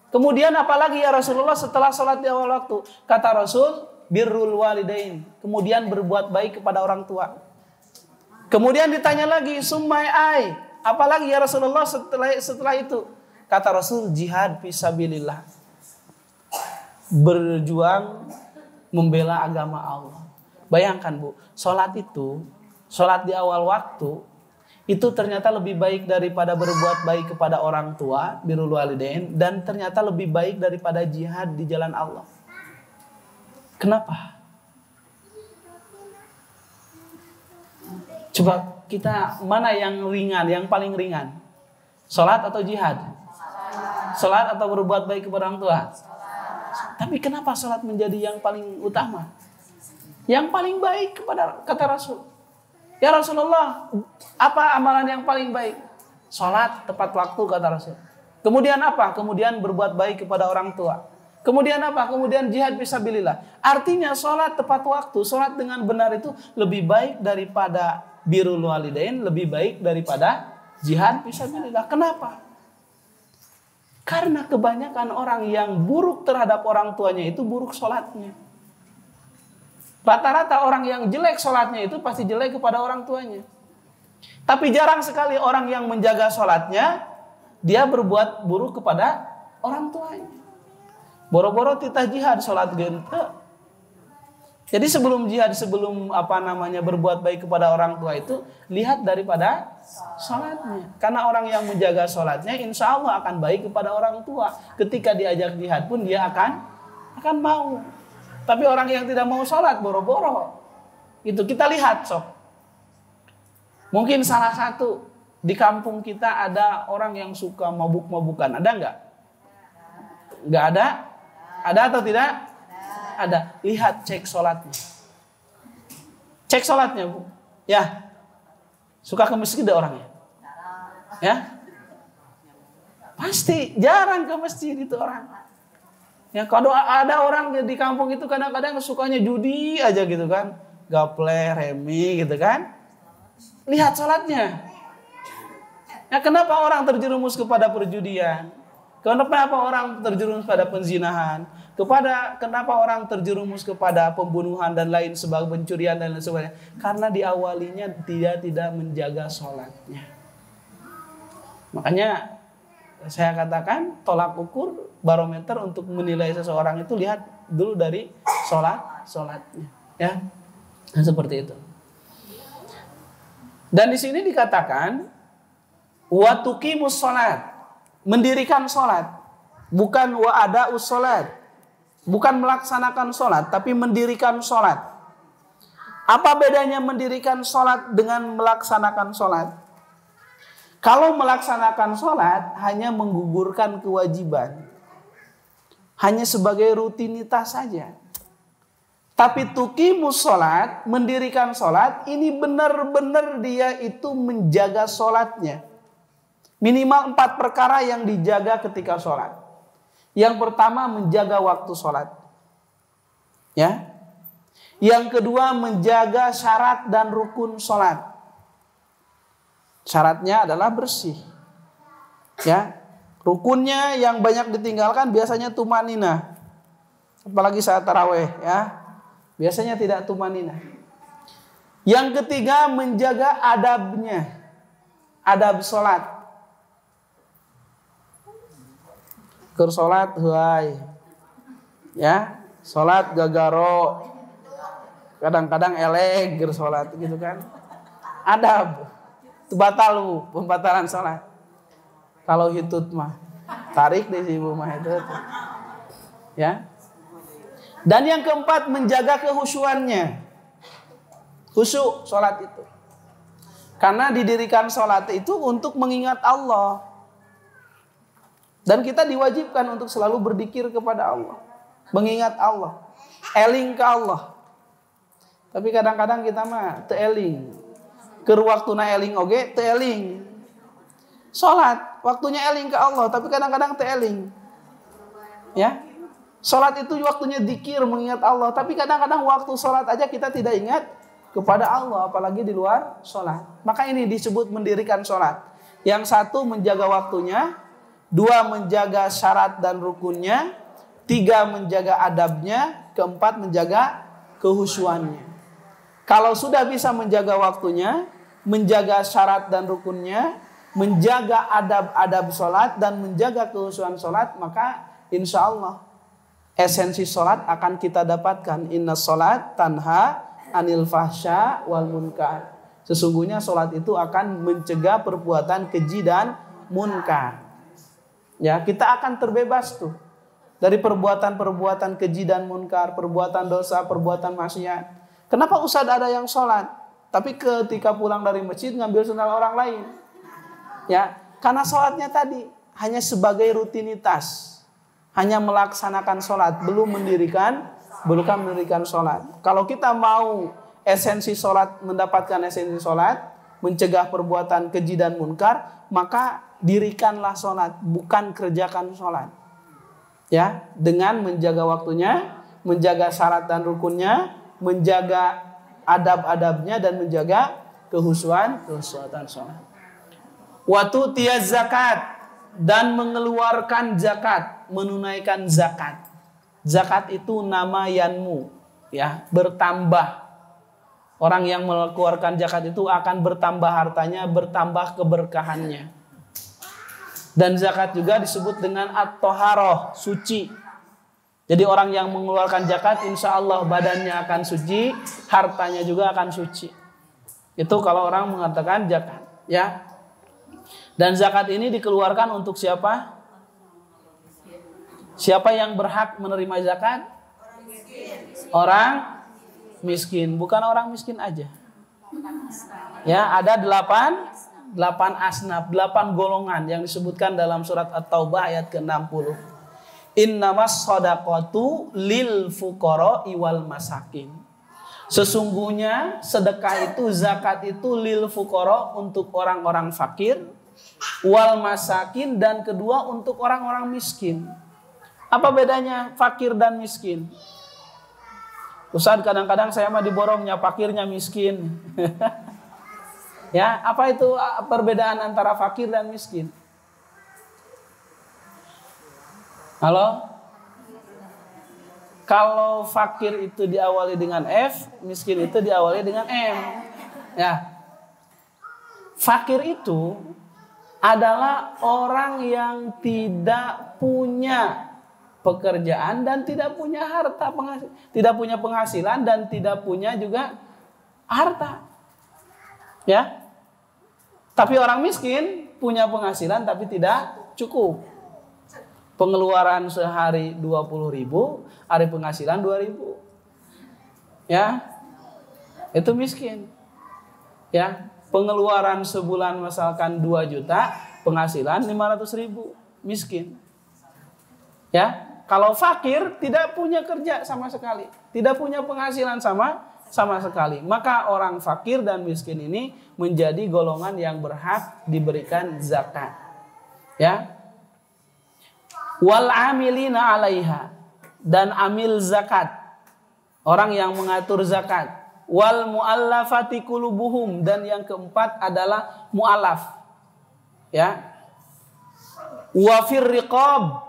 Kemudian apalagi ya Rasulullah setelah sholat di awal waktu? Kata Rasul, birrul walidain. Kemudian berbuat baik kepada orang tua. Kemudian ditanya lagi, tsumma ai. Apalagi ya Rasulullah setelah itu? Kata Rasul, jihad fisabilillah. Berjuang membela agama Allah. Bayangkan, Bu, sholat di awal waktu, itu ternyata lebih baik daripada berbuat baik kepada orang tua, birrul walidain, dan ternyata lebih baik daripada jihad di jalan Allah. Kenapa? Coba kita, mana yang ringan, yang paling ringan? Sholat atau jihad? Sholat atau berbuat baik kepada orang tua? Tapi kenapa sholat menjadi yang paling utama? Yang paling baik kata Rasul. Ya Rasulullah, apa amalan yang paling baik? Sholat tepat waktu, kata Rasul. Kemudian apa? Kemudian berbuat baik kepada orang tua. Kemudian apa? Kemudian jihad fisabilillah. Artinya sholat tepat waktu, sholat dengan benar itu lebih baik daripada birrul walidain, lebih baik daripada jihad fisabilillah. Kenapa? Karena kebanyakan orang yang buruk terhadap orang tuanya itu buruk sholatnya. Rata-rata orang yang jelek sholatnya itu pasti jelek kepada orang tuanya. Tapi jarang sekali orang yang menjaga sholatnya, dia berbuat buruk kepada orang tuanya. Boro-boro titah jihad sholat gente. Jadi sebelum jihad, sebelum berbuat baik kepada orang tua itu, lihat daripada sholatnya. Karena orang yang menjaga sholatnya, insya Allah akan baik kepada orang tua. Ketika diajak jihad pun dia akan mau. Tapi orang yang tidak mau sholat, boro-boro. Itu kita lihat, sob. Mungkin salah satu di kampung kita ada orang yang suka mabuk-mabukan. Ada nggak? Nggak ada? Ada atau tidak? Ada. Lihat, cek sholatnya. Cek sholatnya, Bu. Ya. Suka ke masjid orangnya? Ya, pasti jarang ke masjid itu orang. Ya, kalau ada orang di kampung itu kadang-kadang sukanya judi aja gitu kan. Gaple, remi gitu kan. Lihat sholatnya. Ya, kenapa orang terjerumus kepada perjudian? Kenapa orang terjerumus pada penzinahan? Kenapa orang terjerumus kepada pembunuhan dan lain sebagainya, pencurian dan lain sebagainya? Karena diawalinya dia tidak menjaga sholatnya. Makanya saya katakan tolak ukur barometer untuk menilai seseorang itu lihat dulu dari sholatnya, ya, dan seperti itu. Dan di sini dikatakan wa tuqimus sholat, mendirikan sholat, bukan wa ada'us sholat, bukan melaksanakan sholat, tapi mendirikan sholat. Apa bedanya mendirikan sholat dengan melaksanakan sholat? Kalau melaksanakan sholat hanya menggugurkan kewajiban, hanya sebagai rutinitas saja. Tapi tuqimus sholat, mendirikan sholat, ini benar-benar dia itu menjaga sholatnya. Minimal 4 perkara yang dijaga ketika sholat. Yang pertama menjaga waktu sholat. Ya. Yang kedua menjaga syarat dan rukun sholat. Syaratnya adalah bersih. Ya. Rukunnya yang banyak ditinggalkan biasanya tumanina. Apalagi saat tarawih, ya. Biasanya tidak tumanina. Yang ketiga menjaga adabnya. Adab sholat. Keur sholat huai. Ya, sholat gagaro. Kadang-kadang elek keur sholat gitu kan. Adab. Itu batalu, pembatalan sholat. Kalau hitut mah tarik deh si ibu mah hitut. Ya. Dan yang keempat menjaga kehusuannya. Khusyuk sholat itu. Karena didirikan sholat itu untuk mengingat Allah. Dan kita diwajibkan untuk selalu berzikir kepada Allah. Mengingat Allah. Eling ke Allah. Tapi kadang-kadang kita mah teu eling. Keur waktuna eling oge teu eling. Salat waktunya eling ke Allah, tapi kadang-kadang teu eling. Ya. Salat itu waktunya zikir mengingat Allah, tapi kadang-kadang waktu salat aja kita tidak ingat kepada Allah, apalagi di luar salat. Maka ini disebut mendirikan salat. Yang satu menjaga waktunya, 2 menjaga syarat dan rukunnya, 3 menjaga adabnya, 4 menjaga kehusuannya. Kalau sudah bisa menjaga waktunya, menjaga syarat dan rukunnya, menjaga adab-adab sholat, dan menjaga kehusuan sholat, maka insya Allah esensi sholat akan kita dapatkan. Inna sholat tanha anil fahsya wal munkar. Sesungguhnya sholat itu akan mencegah perbuatan keji dan munkar. Ya, kita akan terbebas tuh dari perbuatan-perbuatan keji dan munkar, perbuatan dosa, perbuatan maksiat. Kenapa ustaz ada yang sholat, tapi ketika pulang dari masjid ngambil sendal orang lain? Ya, karena sholatnya tadi hanya sebagai rutinitas, hanya melaksanakan sholat, belum mendirikan sholat. Kalau kita mau esensi sholat, mendapatkan esensi sholat, mencegah perbuatan keji dan munkar, maka dirikanlah sholat, bukan kerjakan sholat. Ya, dengan menjaga waktunya, menjaga syarat dan rukunnya, menjaga adab-adabnya, dan menjaga kehusuan sholat. Watu tiaz zakat, dan mengeluarkan zakat, menunaikan zakat. Zakat itu nama yanmu, ya, bertambah. Orang yang mengeluarkan zakat itu akan bertambah hartanya, bertambah keberkahannya. Dan zakat juga disebut dengan at-toharoh, suci. Jadi orang yang mengeluarkan zakat, insya Allah badannya akan suci, hartanya juga akan suci. Itu kalau orang mengatakan zakat, ya. Dan zakat ini dikeluarkan untuk siapa? Siapa yang berhak menerima zakat? Orang miskin, bukan orang miskin aja. Ya, ada 8 asnaf, 8 golongan yang disebutkan dalam surat At-Taubah ayat ke-60. Innamas shadaqatu lil fuqara'i wal masakin. Sesungguhnya sedekah itu, zakat itu lil fuqara, untuk orang-orang fakir, wal masakin, dan kedua untuk orang-orang miskin. Apa bedanya fakir dan miskin? Ustaz, kadang-kadang saya mah diborongnya fakirnya miskin. Ya, apa itu perbedaan antara fakir dan miskin? Halo? Kalau fakir itu diawali dengan F, miskin itu diawali dengan M. Ya. Fakir itu adalah orang yang tidak punya pekerjaan dan tidak punya harta, tidak punya penghasilan dan tidak punya juga harta. Ya. Tapi orang miskin punya penghasilan tapi tidak cukup. Pengeluaran sehari 20.000, hari penghasilan 2.000. Ya. Itu miskin. Ya. Pengeluaran sebulan misalkan 2 juta, penghasilan 500.000, miskin. Ya. Kalau fakir tidak punya kerja sama sekali, tidak punya penghasilan sama sekali, maka orang fakir dan miskin ini menjadi golongan yang berhak diberikan zakat. Ya. Wal amilina 'alaiha, dan amil zakat, orang yang mengatur zakat. Wal muallafati qulubuhum, dan yang keempat adalah mu'alaf. Ya. Wa fir riqab,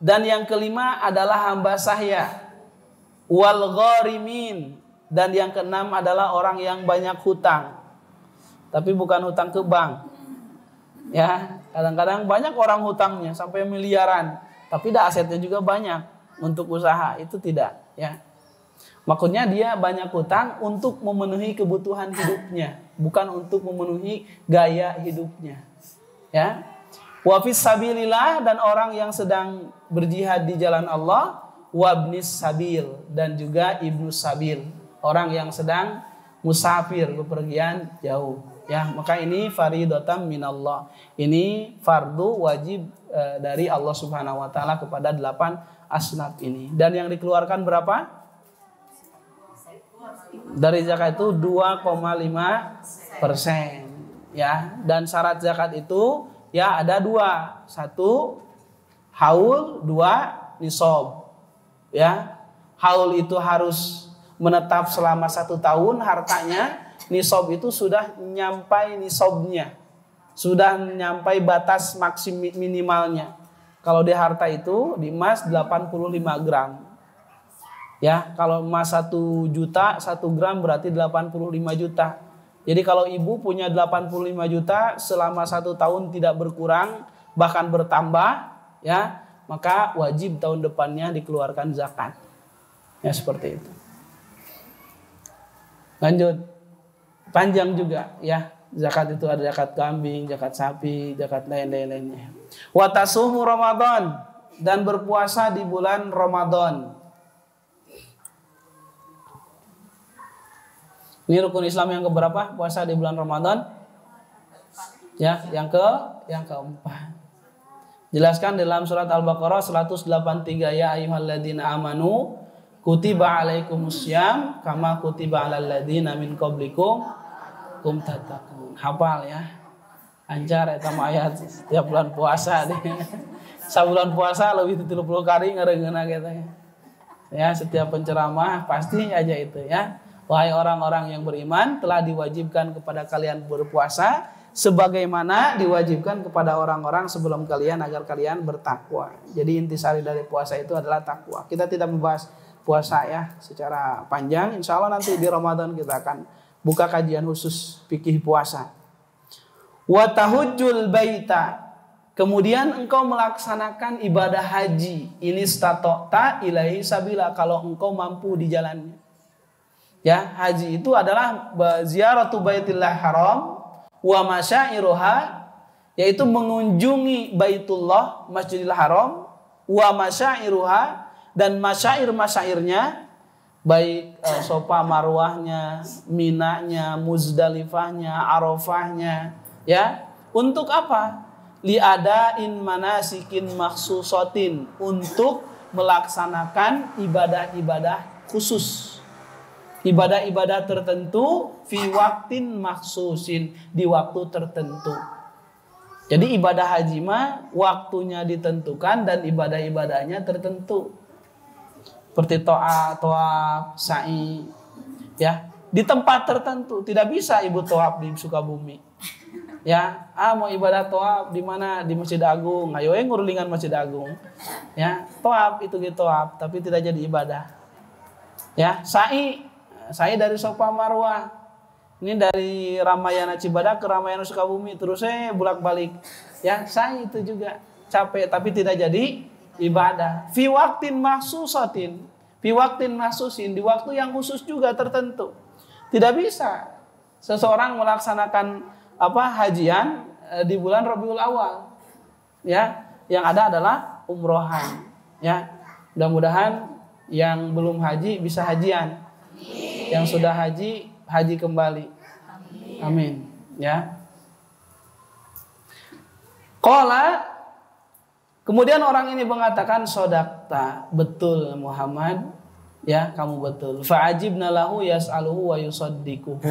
dan yang kelima adalah hamba sahya. Wal gharimin, dan yang keenam adalah orang yang banyak hutang. Tapi bukan hutang ke bank. Ya, kadang-kadang banyak orang hutangnya sampai miliaran, tapi dah asetnya juga banyak untuk usaha, itu tidak, ya. Maksudnya dia banyak hutang untuk memenuhi kebutuhan hidupnya, bukan untuk memenuhi gaya hidupnya. Ya. Wa fis sabilillah, dan orang yang sedang berjihad di jalan Allah. Wabnis sabil, dan juga ibnu sabil, orang yang sedang musafir, bepergian jauh. Ya, maka ini faridotam minallah. Ini fardu wajib dari Allah Subhanahu wa taala kepada 8 asnaf ini. Dan yang dikeluarkan berapa? Dari zakat itu 2,5%. Ya, dan syarat zakat itu ya ada 2. 1 haul, 2 nisab. Ya. Haul itu harus menetap selama 1 tahun hartanya. Nisab itu sudah nyampai nisabnya, sudah nyampai batas minimalnya. Kalau di harta itu, di emas 85 gram. Ya, kalau emas 1 juta, 1 gram berarti 85 juta. Jadi kalau ibu punya 85 juta selama 1 tahun tidak berkurang, bahkan bertambah, ya, maka wajib tahun depannya dikeluarkan zakat. Ya, seperti itu. Lanjut. Panjang juga, ya. Zakat itu ada zakat kambing, zakat sapi, zakat lain-lainnya. Wa tasumu Ramadan, dan berpuasa di bulan Ramadan. Ini rukun Islam yang keberapa? Puasa di bulan Ramadan? Ya, yang keempat. Jelaskan dalam surat Al-Baqarah 183, ya ayyuhalladzina amanu kutiba alaikumussyam kama kutiba alal ladzina min qablikum kum tattaqun. Hafal ya. Ancar eta mah ayat setiap bulan puasa deh. Sabulan puasa lebih 30 kali ngareungeuna kita ya. Ya, setiap penceramah pasti aja itu ya. Wahai orang-orang yang beriman, telah diwajibkan kepada kalian berpuasa sebagaimana diwajibkan kepada orang-orang sebelum kalian agar kalian bertakwa. Jadi intisari dari puasa itu adalah takwa. Kita tidak membahas puasa ya secara panjang. Insya Allah nanti di Ramadan kita akan buka kajian khusus fikih puasa. Wa tahujjul baita, kemudian engkau melaksanakan ibadah haji. Ini statota ilaihi sabila, kalau engkau mampu di jalannya. Ya, haji itu adalah ziaratu baitillah haram wa masyairuha, yaitu mengunjungi Baitullah, Masjidil Haram, wa masyairuha, dan masyair-masyairnya, baik Sofa Marwahnya, Minanya, Muzdalifahnya, Arafahnya, ya. Untuk apa? Liadain manasikin maksusotin, untuk melaksanakan ibadah-ibadah khusus, ibadah-ibadah tertentu, fi waktin maksusin, di waktu tertentu. Jadi ibadah haji mah waktunya ditentukan dan ibadah-ibadahnya tertentu. Seperti to'af, sa'i, ya, di tempat tertentu. Tidak bisa ibu to'af di Sukabumi. Ya, mau ibadah to'af di mana? Di Masjid Agung. Ayo ngurulingan Masjid Agung. Ya, to'af itu gitu to'af, tapi tidak jadi ibadah. Ya, sa'i dari Safa Marwah. Ini dari Ramayana Cibadak ke Ramayana Sukabumi, terus saya bolak-balik. Ya, sa'i itu juga capek tapi tidak jadi ibadah. Fi waqtin mahsusatin, fi waqtin mahsusin, di waktu yang khusus juga tertentu. Tidak bisa seseorang melaksanakan hajian di bulan Rabiul Awal. Ya, yang ada adalah umrohan. Ya, mudah-mudahan yang belum haji bisa hajian. Yang sudah haji kembali. Amin. Ya. Qala, kemudian orang ini mengatakan, sodakta, betul Muhammad, ya kamu betul. Fa'ajibna lahu yas'aluhu wa yusaddiquhu.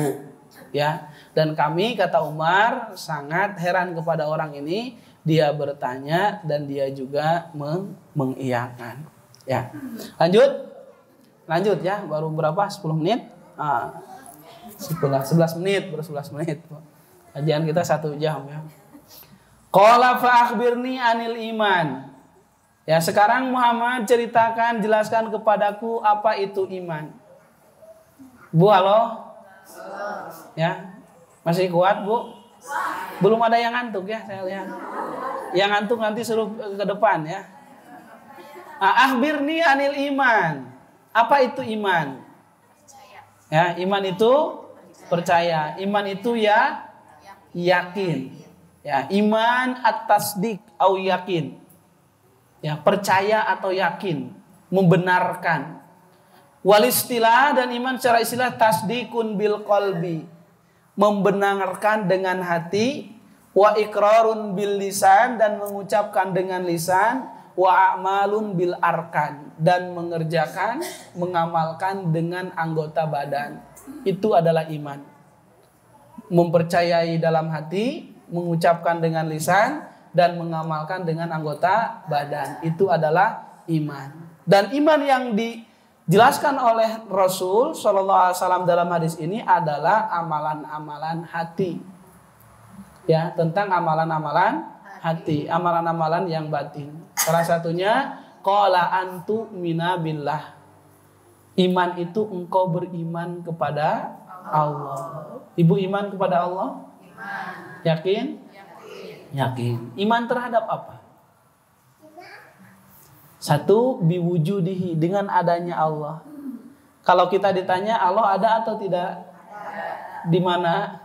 Ya, dan kami, kata Umar, sangat heran kepada orang ini. Dia bertanya dan dia juga mengiyakan. Ya, lanjut ya, baru berapa? 10 menit. 11 menit, baru 11 menit. Kajian kita 1 jam ya. Qala fa akhbirni anil iman. Ya, sekarang Muhammad ceritakan, jelaskan kepadaku apa itu iman. Bu, halo? Ya, masih kuat, Bu? Belum ada yang ngantuk ya, saya lihat. Yang ngantuk nanti suruh ke depan ya. Akhbirni anil iman. Apa itu iman? Ya, iman itu percaya. Iman itu ya yakin. Ya, iman at-tasdik au yakin. Ya, percaya atau yakin, membenarkan. Wal istilah, dan iman secara istilah tasdikun bil qalbi, membenarkan dengan hati, wa iqrarun bil lisan, dan mengucapkan dengan lisan, wa a'malun bil arkan, dan mengerjakan, mengamalkan dengan anggota badan. Itu adalah iman. Mempercayai dalam hati, mengucapkan dengan lisan, dan mengamalkan dengan anggota badan. Itu adalah iman. Dan iman yang dijelaskan oleh Rasul SAW dalam hadis ini adalah amalan-amalan hati. Ya, tentang amalan-amalan hati, amalan-amalan yang batin. Salah satunya qala antu mina billah. Iman itu engkau beriman kepada Allah. Ibu iman kepada Allah? Iman. Yakin? Yakin. Iman terhadap apa? Satu, biwujudihi, dengan adanya Allah. Kalau kita ditanya Allah ada atau tidak? Di mana?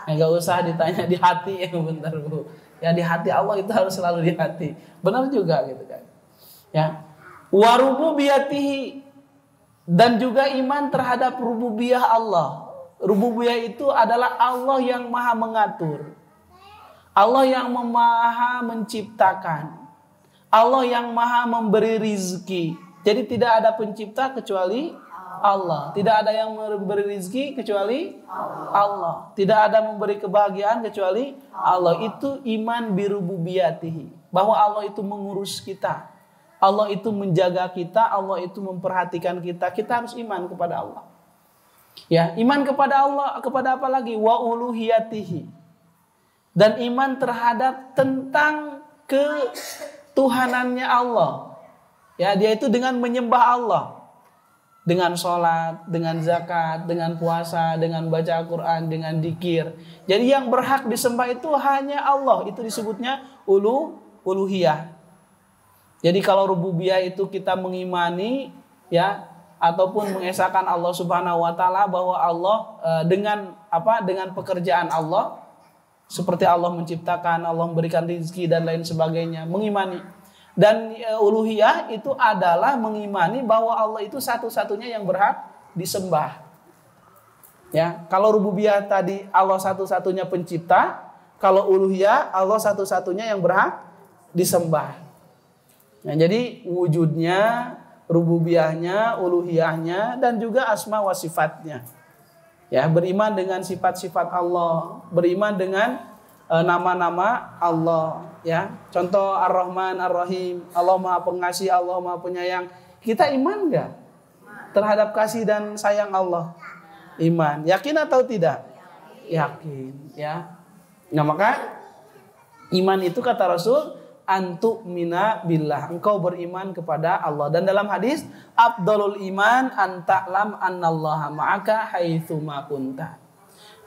Enggak usah ditanya di hati ya, bentar Bu. Ya, di hati Allah itu harus selalu di hati. Benar juga gitu kan. Ya. Wa rububiyatihi, dan juga iman terhadap rububiyah Allah. Rububiyah itu adalah Allah yang maha mengatur. Allah yang maha menciptakan. Allah yang maha memberi rizki. Jadi tidak ada pencipta kecuali Allah. Tidak ada yang memberi rizki kecuali Allah. Tidak ada memberi kebahagiaan kecuali Allah. Itu iman birububiyatihi. Bahwa Allah itu mengurus kita. Allah itu menjaga kita. Allah itu memperhatikan kita. Kita harus iman kepada Allah. Ya, iman kepada Allah, kepada apa lagi? Wa uluhiyatihi. Dan iman terhadap tentang ketuhanannya Allah. Ya, dia itu dengan menyembah Allah. Dengan sholat, dengan zakat, dengan puasa, dengan baca Al-Quran, dengan dzikir. Jadi yang berhak disembah itu hanya Allah. Itu disebutnya uluhiyah. Jadi kalau rububiyah itu kita mengimani, ya, ataupun mengesahkan Allah Subhanahu wa taala, bahwa Allah dengan pekerjaan Allah, seperti Allah menciptakan, Allah memberikan rezeki dan lain sebagainya, mengimani. Dan uluhiyah itu adalah mengimani bahwa Allah itu satu-satunya yang berhak disembah. Ya, kalau rububiyah tadi Allah satu-satunya pencipta, kalau uluhiyah Allah satu-satunya yang berhak disembah. Nah, jadi wujudnya, rububiyahnya, uluhiyahnya, dan juga asma wa sifatnya. Ya, beriman dengan sifat-sifat Allah, beriman dengan nama-nama Allah, ya. Contoh Ar-Rahman, Ar-Rahim, Allah Maha Pengasih, Allah Maha Penyayang. Kita iman enggak terhadap kasih dan sayang Allah? Iman. Yakin atau tidak? Yakin, ya. Nah, maka iman itu kata Rasul antu mina billah, engkau beriman kepada Allah. Dan dalam hadis afdalul iman anta'lam annallaha ma'aka haitsu ma kunta.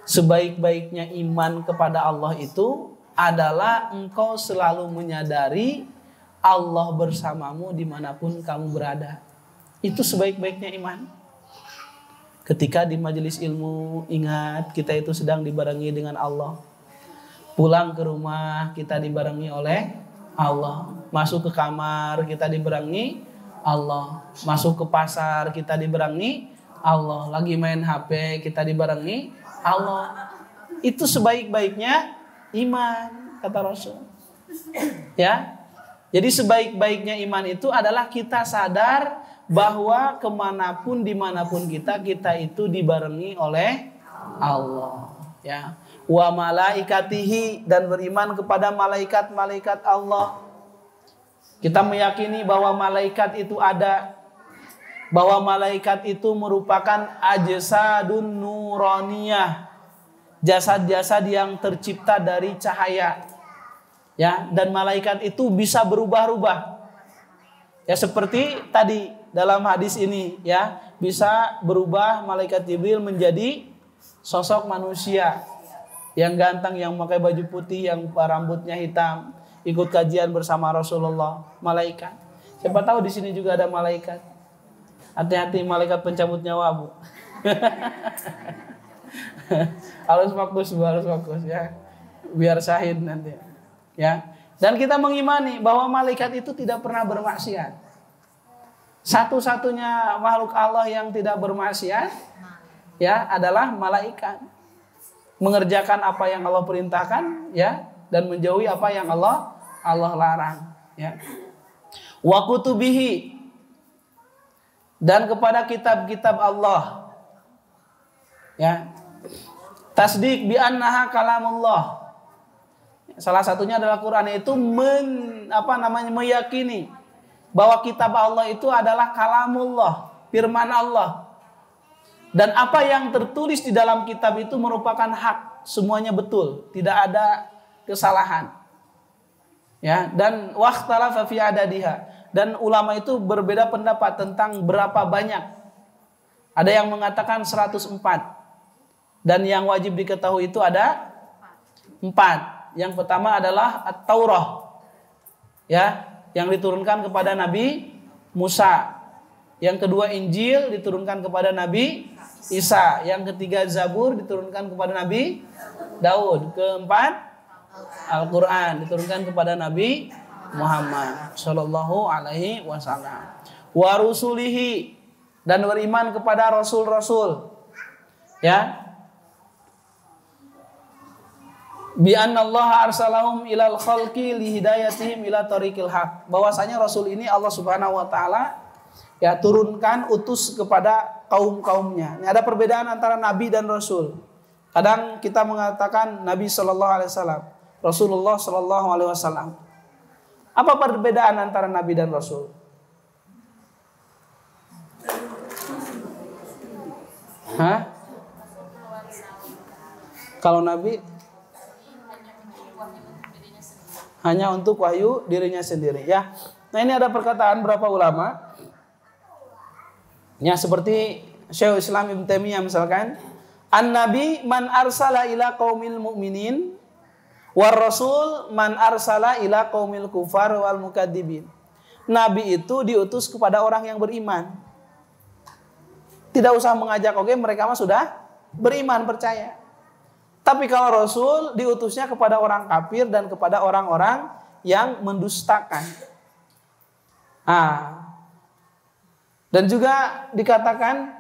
Sebaik-baiknya iman kepada Allah itu adalah engkau selalu menyadari Allah bersamamu dimanapun kamu berada. Itu sebaik-baiknya iman. Ketika di majelis ilmu, ingat kita itu sedang dibarengi dengan Allah. Pulang ke rumah kita dibarengi oleh Allah. Masuk ke kamar kita dibarengi Allah. Masuk ke pasar kita dibarengi Allah. Lagi main HP kita dibarengi Allah. Itu sebaik-baiknya iman, kata Rasul. Ya. Jadi sebaik-baiknya iman itu adalah kita sadar bahwa kemanapun dimanapun kita itu dibarengi oleh Allah. Ya. Wa malaikatihi, dan beriman kepada malaikat-malaikat Allah. Kita meyakini bahwa malaikat itu ada, bahwa malaikat itu merupakan ajsadun nuraniyah, jasad-jasad yang tercipta dari cahaya, ya. Dan malaikat itu bisa berubah-ubah, ya, seperti tadi dalam hadis ini, ya, bisa berubah malaikat Jibril menjadi sosok manusia yang ganteng, yang pakai baju putih, yang rambutnya hitam, ikut kajian bersama Rasulullah. Malaikat, siapa tahu di sini juga ada malaikat. Hati-hati malaikat pencabut nyawa, Bu. harus fokus ya, biar syahid nanti, ya. Dan kita mengimani bahwa malaikat itu tidak pernah bermaksiat. Satu-satunya makhluk Allah yang tidak bermaksiat, ya, adalah malaikat. Mengerjakan apa yang Allah perintahkan, ya, dan menjauhi apa yang Allah larang, ya. Wa kutubihi, dan kepada kitab-kitab Allah, ya. Tasdik bi annaha kalamullah. Salah satunya adalah Quran, itu meyakini bahwa kitab Allah itu adalah kalamullah, firman Allah. Dan apa yang tertulis di dalam kitab itu merupakan hak, semuanya betul, tidak ada kesalahan. Ya, dan waqtalafa fi adadiha, dan ulama itu berbeda pendapat tentang berapa banyak. Ada yang mengatakan 104. Dan yang wajib diketahui itu ada 4. Yang pertama adalah At-Taurah, ya, yang diturunkan kepada Nabi Musa. Yang kedua Injil diturunkan kepada Nabi Isa. Yang ketiga Zabur diturunkan kepada Nabi Daud. Keempat Al-Quran diturunkan kepada Nabi Muhammad Sallallahu Alaihi Wasallam. Wa rusulihi, dan beriman kepada rasul-rasul, ya. Bi annallaha arsalahum ilal khalqi li hidayatihim ila tariqil haq. Bahwasanya rasul ini Allah Subhanahu wa taala, ya, turunkan, utus kepada kaum-kaumnya. Ini ada perbedaan antara nabi dan rasul. Kadang kita mengatakan Nabi sallallahu alaihi wasallam, Rasulullah sallallahu alaihi wasallam. Apa perbedaan antara nabi dan rasul? Kalau nabi hanya untuk wahyu dirinya sendiri, ya. Nah, ini ada perkataan berapa ulama, ya, seperti Syekh Islam Ibnu Taimiyah misalkan, an-nabi man arsala ila qaumil mu'minin, war rasul man arsala ila qaumil kufar wal mukadzibin. Nabi itu diutus kepada orang yang beriman. Tidak usah mengajak, oke, mereka mah sudah beriman, percaya. Tapi kalau Rasul diutusnya kepada orang kafir dan kepada orang-orang yang mendustakan. Dan juga dikatakan,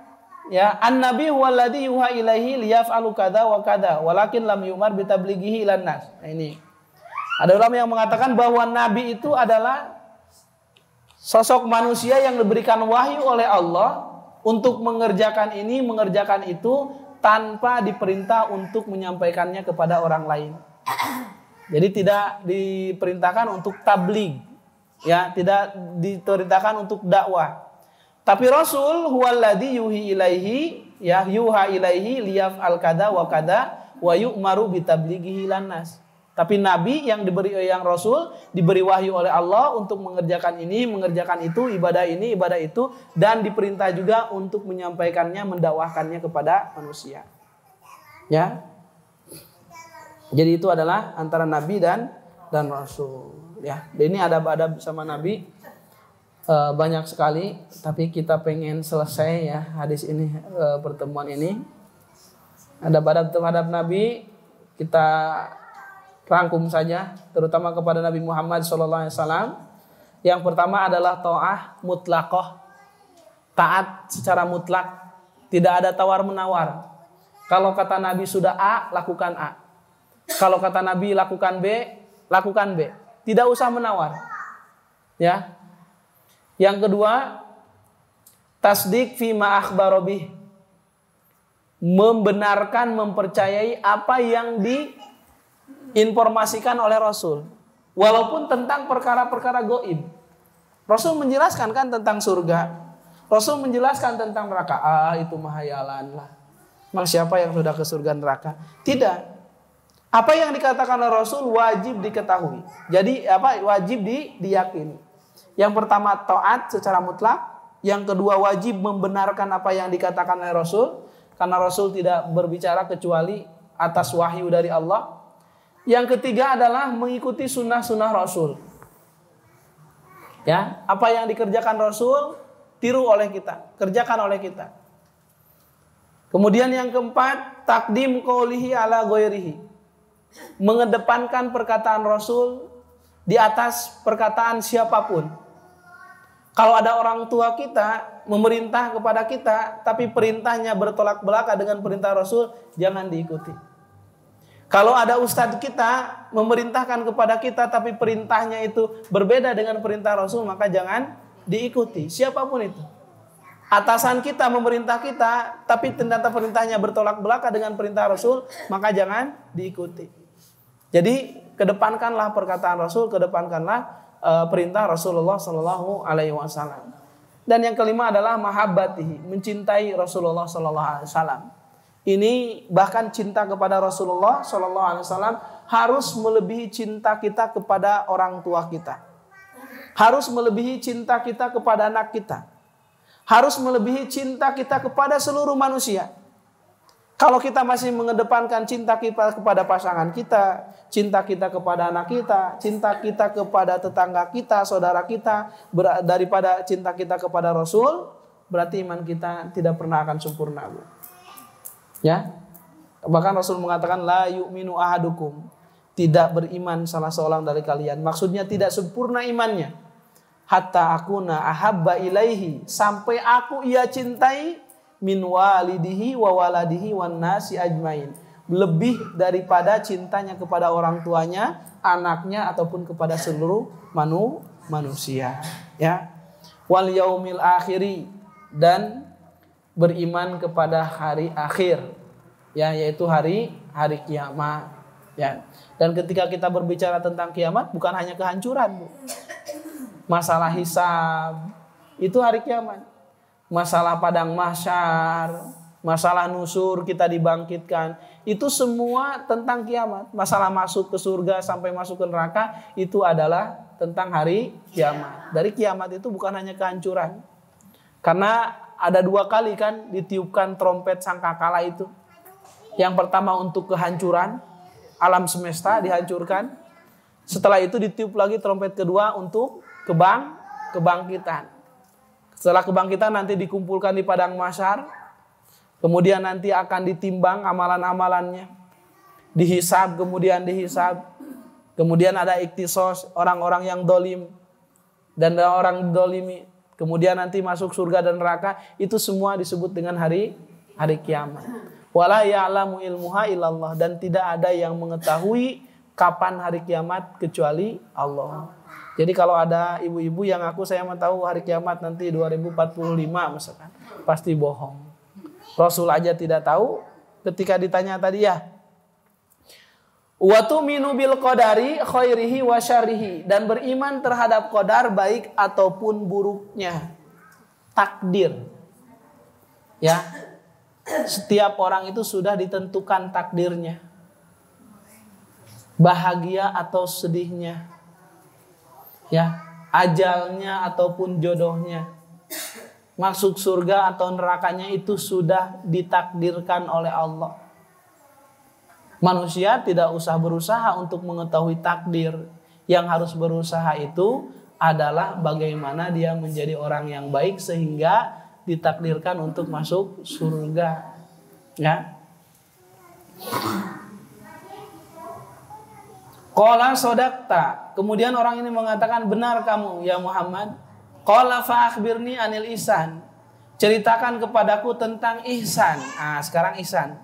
ya, an-nabi huwallazi yuha ilaihi liyaf'alu kadza wa kadza walakin lam yumar bitablighihi ilan nas. Nah, ini ada ulama yang mengatakan bahwa nabi itu adalah sosok manusia yang diberikan wahyu oleh Allah untuk mengerjakan ini, mengerjakan itu, tanpa diperintah untuk menyampaikannya kepada orang lain. Jadi tidak diperintahkan untuk tabligh, ya, tidak diperintahkan untuk dakwah. Tapi Rasul huwallazi yuhi ilaihi, ya, yuha ilaihi liyaf'al kada wa kada wa yu'maru bitablighihi lannas. Tapi Nabi yang Rasul diberi wahyu oleh Allah untuk mengerjakan ini, mengerjakan itu, ibadah ini, ibadah itu, dan diperintah juga untuk menyampaikannya, mendakwahkannya kepada manusia. Ya. Jadi itu adalah antara Nabi dan Rasul. Ya, ini adab-adab sama Nabi banyak sekali. Tapi kita pengen selesai ya hadis ini, pertemuan ini. Adab-adab terhadap Nabi kita rangkum saja, terutama kepada Nabi Muhammad SAW. Yang pertama adalah ta'ah mutlaqah, taat secara mutlak, tidak ada tawar menawar. Kalau kata Nabi sudah A, lakukan A. Kalau kata Nabi lakukan B, lakukan B. Tidak usah menawar. Ya. Yang kedua, tasdik fima akhbaro bih. Membenarkan, mempercayai apa yang diinformasikan oleh Rasul. Walaupun tentang perkara-perkara gaib. Rasul menjelaskan kan tentang surga. Rasul menjelaskan tentang neraka. Itu mahayalan lah. Memang siapa yang sudah ke surga neraka? Tidak. Apa yang dikatakan oleh Rasul wajib diketahui. Jadi wajib diyakini. Yang pertama taat secara mutlak. Yang kedua wajib membenarkan apa yang dikatakan oleh Rasul. Karena Rasul tidak berbicara kecuali atas wahyu dari Allah. Yang ketiga adalah mengikuti sunnah-sunnah Rasul. Ya, apa yang dikerjakan Rasul tiru oleh kita, kerjakan oleh kita. Kemudian yang keempat, takdim qaulihi ala ghairihi. Mengedepankan perkataan Rasul di atas perkataan siapapun. Kalau ada orang tua kita memerintah kepada kita, tapi perintahnya bertolak belakang dengan perintah Rasul, jangan diikuti. Kalau ada ustadz kita memerintahkan kepada kita, tapi perintahnya itu berbeda dengan perintah Rasul, maka jangan diikuti. Siapapun itu. Atasan kita memerintah kita, tapi ternyata perintahnya bertolak belakang dengan perintah Rasul, maka jangan diikuti. Jadi kedepankanlah perkataan Rasul, kedepankanlah perintah Rasulullah Sallallahu Alaihi Wasallam. Dan yang kelima adalah mahabbatihi, mencintai Rasulullah Sallallahu Alaihi Wasallam. Ini bahkan cinta kepada Rasulullah Sallallahu Alaihi Wasallam harus melebihi cinta kita kepada orang tua kita, harus melebihi cinta kita kepada anak kita, harus melebihi cinta kita kepada seluruh manusia. Kalau kita masih mengedepankan cinta kita kepada pasangan kita, cinta kita kepada anak kita, cinta kita kepada tetangga kita, saudara kita, daripada cinta kita kepada Rasul, berarti iman kita tidak pernah akan sempurna. Ya, bahkan Rasul mengatakan la yu'minu ahadukum, tidak beriman salah seorang dari kalian. Maksudnya tidak sempurna imannya. Hatta akuna ahabba ilaihi, sampai aku ia cintai min walidihi wa waladihi wan nasi ajmain, lebih daripada cintanya kepada orang tuanya, anaknya ataupun kepada seluruh manusia. Ya. Wal yaumil akhiri, dan beriman kepada hari akhir, ya, yaitu hari kiamat. Ya. Dan ketika kita berbicara tentang kiamat, bukan hanya kehancuran, Bu. Masalah hisab itu hari kiamat. Masalah padang mahsyar, masalah nusur kita dibangkitkan, itu semua tentang kiamat. Masalah masuk ke surga sampai masuk ke neraka, itu adalah tentang hari kiamat. Dari kiamat itu bukan hanya kehancuran. Karena ada 2 kali kan ditiupkan trompet sangkakala itu. Yang pertama untuk kehancuran, alam semesta dihancurkan. Setelah itu ditiup lagi trompet kedua untuk kebangkitan. Setelah kebangkitan nanti dikumpulkan di padang mahsyar. Kemudian nanti akan ditimbang amalan-amalannya. Dihisab, kemudian dihisab. Kemudian ada iktisos, orang-orang yang dolim. Dan orang dolimi. Kemudian nanti masuk surga dan neraka. Itu semua disebut dengan hari kiamat. Wala ya'lamu ilmuha illallah. Dan tidak ada yang mengetahui kapan hari kiamat kecuali Allah. Jadi kalau ada ibu-ibu yang saya mau tahu hari kiamat nanti 2045 misalkan, pasti bohong. Rasul aja tidak tahu. Ketika ditanya tadi, ya, Wa tu'minu bil qadari khairihi wa syarrihi, dan beriman terhadap qadar baik ataupun buruknya. Takdir. Ya. Setiap orang itu sudah ditentukan takdirnya. Bahagia atau sedihnya. Ya, ajalnya ataupun jodohnya. Masuk surga atau nerakanya itu sudah ditakdirkan oleh Allah. Manusia tidak usah berusaha untuk mengetahui takdir. Yang harus berusaha itu adalah bagaimana dia menjadi orang yang baik sehingga ditakdirkan untuk masuk surga. Ya. Qala sodakta. Kemudian orang ini mengatakan, benar kamu ya Muhammad. Qala fa akhbirni anil ihsan. Ceritakan kepadaku tentang ihsan. Nah, sekarang ihsan.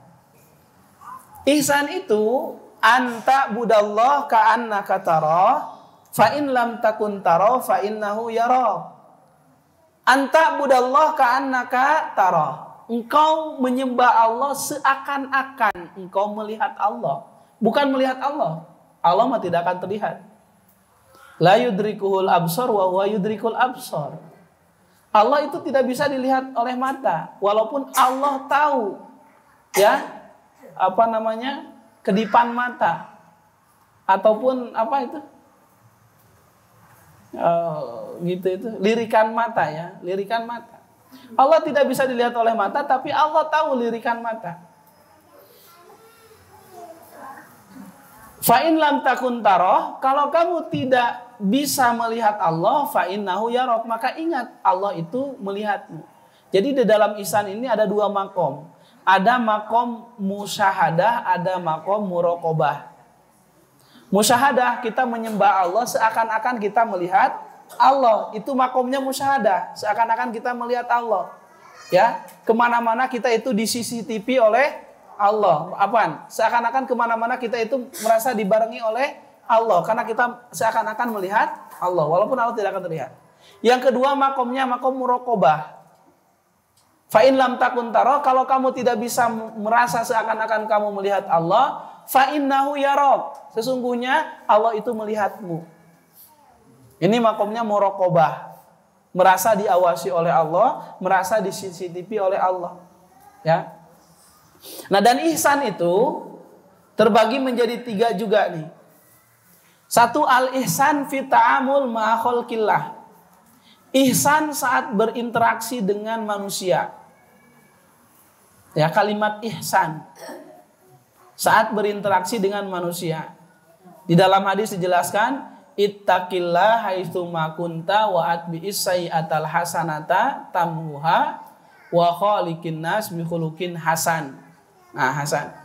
Ihsan itu anta budallah ka'annaka tarah fa in lam takun tarah fa innahu yarah. Anta budallah ka'annaka tarah. Engkau menyembah Allah seakan-akan engkau melihat Allah. Bukan melihat Allah. Allah mah tidak akan terlihat. La yudrikuhul absar wa huwa yudrikul absar. Allah itu tidak bisa dilihat oleh mata, walaupun Allah tahu ya kedipan mata ataupun lirikan mata ya, lirikan mata. Allah tidak bisa dilihat oleh mata, tapi Allah tahu lirikan mata. Fa in lam takun tarah, kalau kamu tidak bisa melihat Allah, fa innahu yarak, maka ingat Allah itu melihatmu. Jadi di dalam ihsan ini ada dua makom. Ada makom musyahadah, ada makom muraqabah. Musyahadah, kita menyembah Allah seakan-akan kita melihat Allah. Itu makomnya musyahadah, seakan-akan kita melihat Allah. Ya, kemana-mana kita itu di CCTV oleh Allah. Apaan? Seakan-akan kemana-mana kita itu merasa dibarengi oleh Allah, karena kita seakan-akan melihat Allah, walaupun Allah tidak akan terlihat. Yang kedua makomnya makom muraqabah. Fa in lam takun tara, kalau kamu tidak bisa merasa seakan-akan kamu melihat Allah, fa innahu yarak, sesungguhnya Allah itu melihatmu. Ini makomnya muraqabah, merasa diawasi oleh Allah, merasa di CCTV oleh Allah. Ya. Nah, dan ihsan itu terbagi menjadi 3 juga nih. Satu, al-ihsan fi ta'amul ma'a khalqillah. Ihsan saat berinteraksi dengan manusia. Ya, kalimat ihsan saat berinteraksi dengan manusia. Di dalam hadis dijelaskan, ittaqillah haitsu ma kunta wa atbi'is sayyi'atal hasanata tamhuha wa khaliqin nas bi khuluqin hasan. Nah, hasan.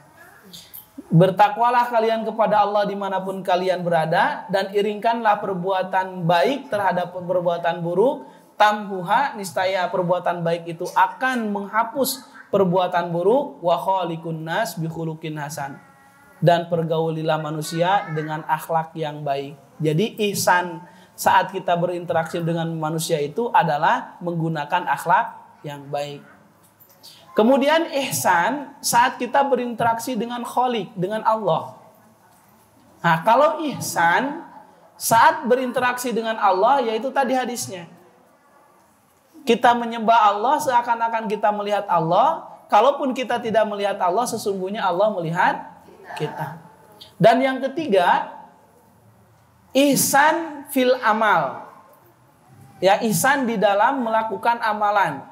Bertakwalah kalian kepada Allah dimanapun kalian berada, dan iringkanlah perbuatan baik terhadap perbuatan buruk. Tamhuha, niscaya perbuatan baik itu akan menghapus perbuatan buruk. Wa khaliqun nas bi khuluqin hasan, dan pergaulilah manusia dengan akhlak yang baik. Jadi ihsan saat kita berinteraksi dengan manusia itu adalah menggunakan akhlak yang baik. Kemudian ihsan saat kita berinteraksi dengan Khaliq, dengan Allah. Nah, kalau ihsan saat berinteraksi dengan Allah, yaitu tadi hadisnya. Kita menyembah Allah seakan-akan kita melihat Allah. Kalaupun kita tidak melihat Allah, sesungguhnya Allah melihat kita. Dan yang ketiga, ihsan fil amal. Ya, ihsan di dalam melakukan amalan.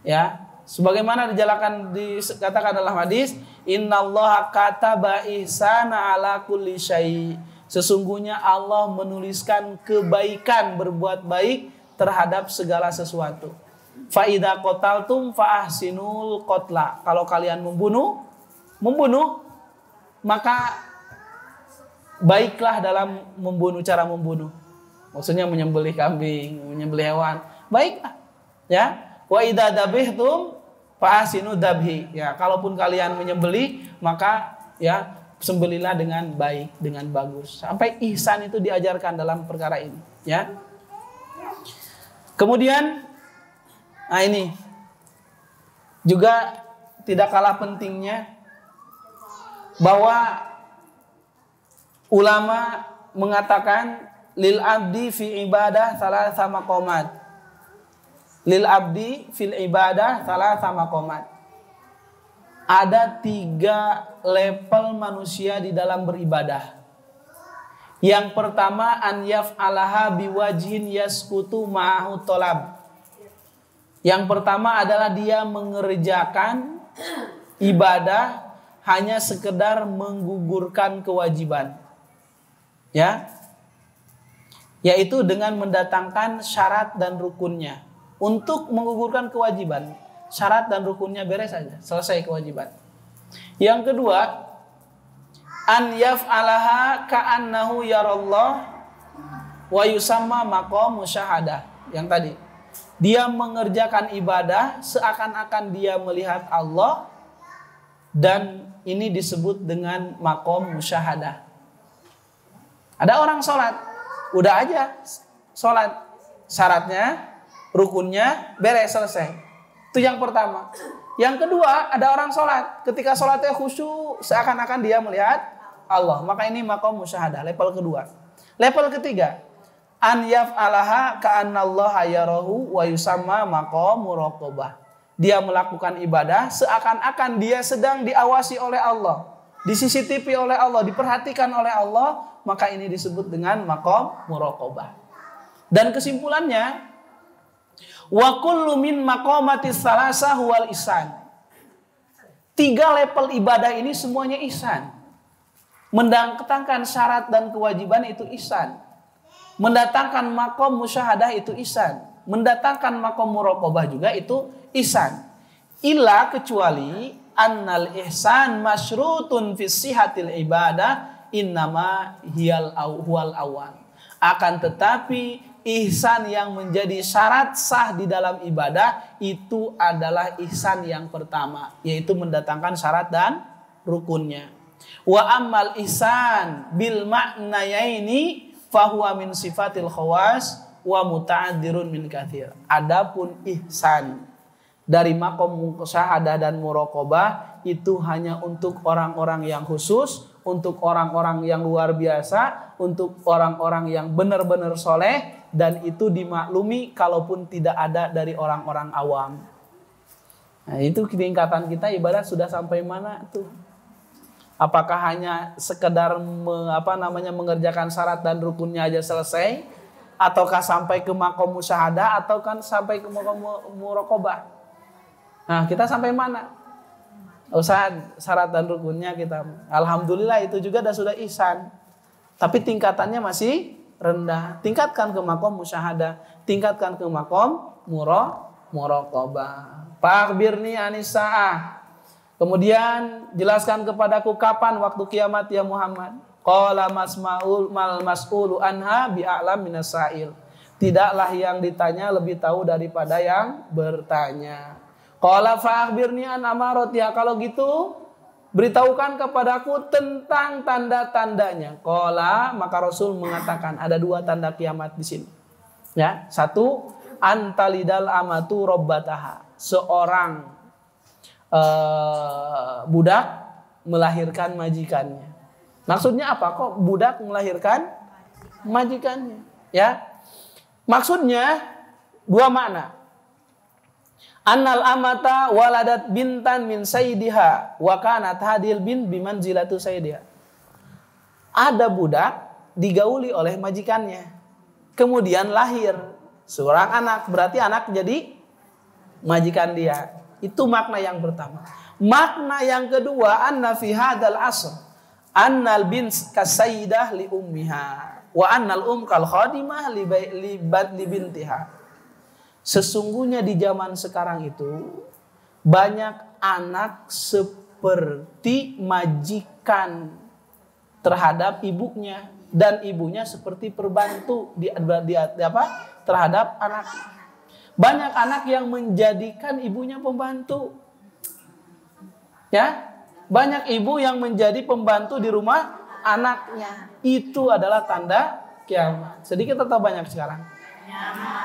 Ya, sebagaimana dikatakan dalam hadis, innallaha kataba ihsana ala kulli syai. Sesungguhnya Allah menuliskan kebaikan, berbuat baik terhadap segala sesuatu. Fa idza qataltum fa ahsinul qatla. Kalau kalian membunuh, maka baiklah dalam membunuh, cara membunuh. Maksudnya menyembelih kambing, menyembelih hewan. Baiklah. Ya. Wa idza dabihtum fa ahsinu dabhi. Ya, kalaupun kalian menyembelih, maka ya sembelihlah dengan baik, dengan bagus. Sampai ihsan itu diajarkan dalam perkara ini, ya. Kemudian nah ini juga tidak kalah pentingnya, bahwa ulama mengatakan lil abdi fi ibadah thalatha maqamat. Lil abdi fil ibadah thalatha maqamat. Ada 3 level manusia di dalam beribadah. Yang pertama an yaf'alaha biwajhin yaskutu ma'ahu tolab. Yang pertama adalah dia mengerjakan ibadah hanya sekedar menggugurkan kewajiban. Ya. Yaitu dengan mendatangkan syarat dan rukunnya. Untuk menggugurkan kewajiban, syarat dan rukunnya beres saja, selesai kewajiban. Yang kedua, an yaf'alaha ka'annahu yarallah wa yusamma maqam musyahadah. Yang tadi, dia mengerjakan ibadah seakan-akan dia melihat Allah, dan ini disebut dengan maqam musyahadah. Ada orang sholat, udah aja sholat, syaratnya, rukunnya beres, selesai. Itu yang pertama. Yang kedua, ada orang sholat, ketika sholatnya khusyuk seakan-akan dia melihat Allah, maka ini maqam musyahadah, level kedua. Level ketiga, an yaf'alaha ka'annallaha yarahu wa yusamma maqam muraqabah. Dia melakukan ibadah seakan-akan dia sedang diawasi oleh Allah, di CCTV oleh Allah, diperhatikan oleh Allah, maka ini disebut dengan maqam muraqabah. Dan kesimpulannya, wa kullu min maqamatis salasah wal ihsan. 3 level ibadah ini semuanya ihsan. Mendatangkan syarat dan kewajiban itu ihsan. Mendatangkan maqam musyahadah itu ihsan. Mendatangkan maqam muraqabah juga itu ihsan. Illa kecuali annal ihsan masyrutun fi sihatil ibadah innama huwal awal. Akan tetapi ihsan yang menjadi syarat sah di dalam ibadah itu adalah ihsan yang pertama, yaitu mendatangkan syarat dan rukunnya. Wa ammal ihsan bil ma'nayaini fahuwa min sifatil khawas wa muta'addirun min katsir. Adapun ihsan dari maqam musyahadah dan muraqabah itu hanya untuk orang-orang yang khusus, untuk orang-orang yang luar biasa, untuk orang-orang yang benar-benar soleh, dan itu dimaklumi kalaupun tidak ada dari orang-orang awam. Nah, itu tingkatan kita ibadah sudah sampai mana tuh? Apakah hanya sekedar mengerjakan syarat dan rukunnya aja selesai, ataukah sampai ke maqam musyahadah, atau kan sampai ke maqam muraqabah? Nah, kita sampai mana? Syarat dan rukunnya kita, alhamdulillah itu juga sudah ihsan, tapi tingkatannya masih rendah. Tingkatkan ke maqam musyahadah, tingkatkan ke maqam muraqabah. Fakhbirni anis saah. Kemudian jelaskan kepadaku kapan waktu kiamat ya Muhammad. Qala mas'ulu anha bi'a'lam minas sa'il. Tidaklah yang ditanya lebih tahu daripada yang bertanya. Qala fa'akhbirni an amaratiha. Kalau gitu beritahukan kepadaku tentang tanda-tandanya. Qala, maka Rasul mengatakan ada 2 tanda kiamat di sini. Ya, 1, antalidal amatu rabbataha. Seorang budak melahirkan majikannya. Maksudnya apa? Kok budak melahirkan majikannya? Ya, maksudnya 2 makna. Annal amata waladat bintan min sayyidiha wa kanat hadil bin bimanzilatu sayyidiha. Ada budak digauli oleh majikannya, kemudian lahir seorang anak, berarti anak jadi majikan dia. Itu makna yang pertama. Makna yang kedua, anna fi hadzal asr annal bin kasayyidah li ummiha wa annal kal khadimah li bintiha. Sesungguhnya di zaman sekarang itu banyak anak seperti majikan terhadap ibunya, dan ibunya seperti perbantu terhadap anak. Banyak anak yang menjadikan ibunya pembantu. Ya, banyak ibu yang menjadi pembantu di rumah anaknya. Itu adalah tanda kiamat. Sedikit atau banyak sekarang?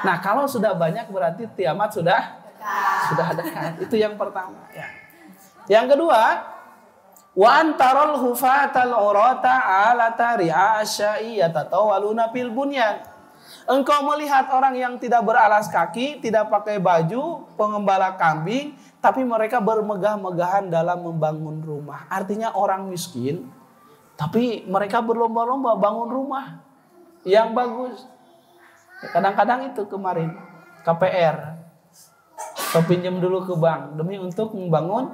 Nah, kalau sudah banyak berarti kiamat sudah dekat. Itu yang pertama. Ya. Yang kedua, Wa antarul hufatal urata alata ri'asya'i yatatawaluna fil bunyan. Engkau melihat orang yang tidak beralas kaki, tidak pakai baju, pengembala kambing, tapi mereka bermegah-megahan dalam membangun rumah. Artinya orang miskin, tapi mereka berlomba-lomba bangun rumah yang bagus. Kadang-kadang itu kemarin KPR, atau pinjam dulu ke bank demi untuk membangun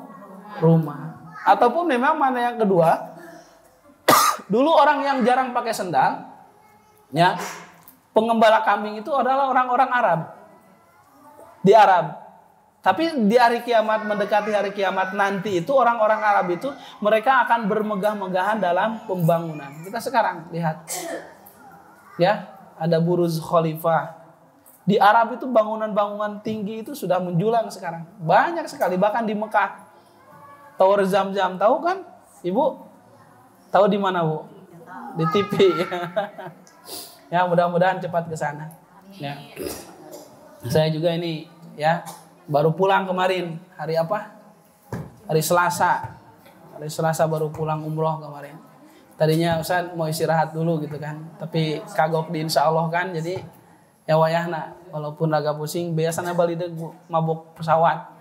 rumah. Ataupun memang mana yang kedua, dulu orang yang jarang pakai sendal, ya, pengembala kambing itu adalah orang-orang Arab. Di Arab. Tapi di hari kiamat, mendekati hari kiamat nanti itu orang-orang Arab itu mereka akan bermegah-megahan dalam pembangunan. Kita sekarang lihat. Ya, ada Burj Khalifah. Di Arab itu bangunan-bangunan tinggi itu sudah menjulang sekarang. Banyak sekali, bahkan di Mekah. Tower Zam-Zam, tahu kan? Ibu? Tahu di mana, Bu? Di TV. Ya, mudah-mudahan cepat ke sana. Ya. Saya juga ini ya, baru pulang kemarin. Hari apa? Hari Selasa. Hari Selasa baru pulang umroh kemarin. Tadinya Ustaz mau istirahat dulu gitu kan. Tapi kagok di insya Allah kan. Jadi ya wayahna. Walaupun agak pusing. Biasanya balik mabuk pesawat.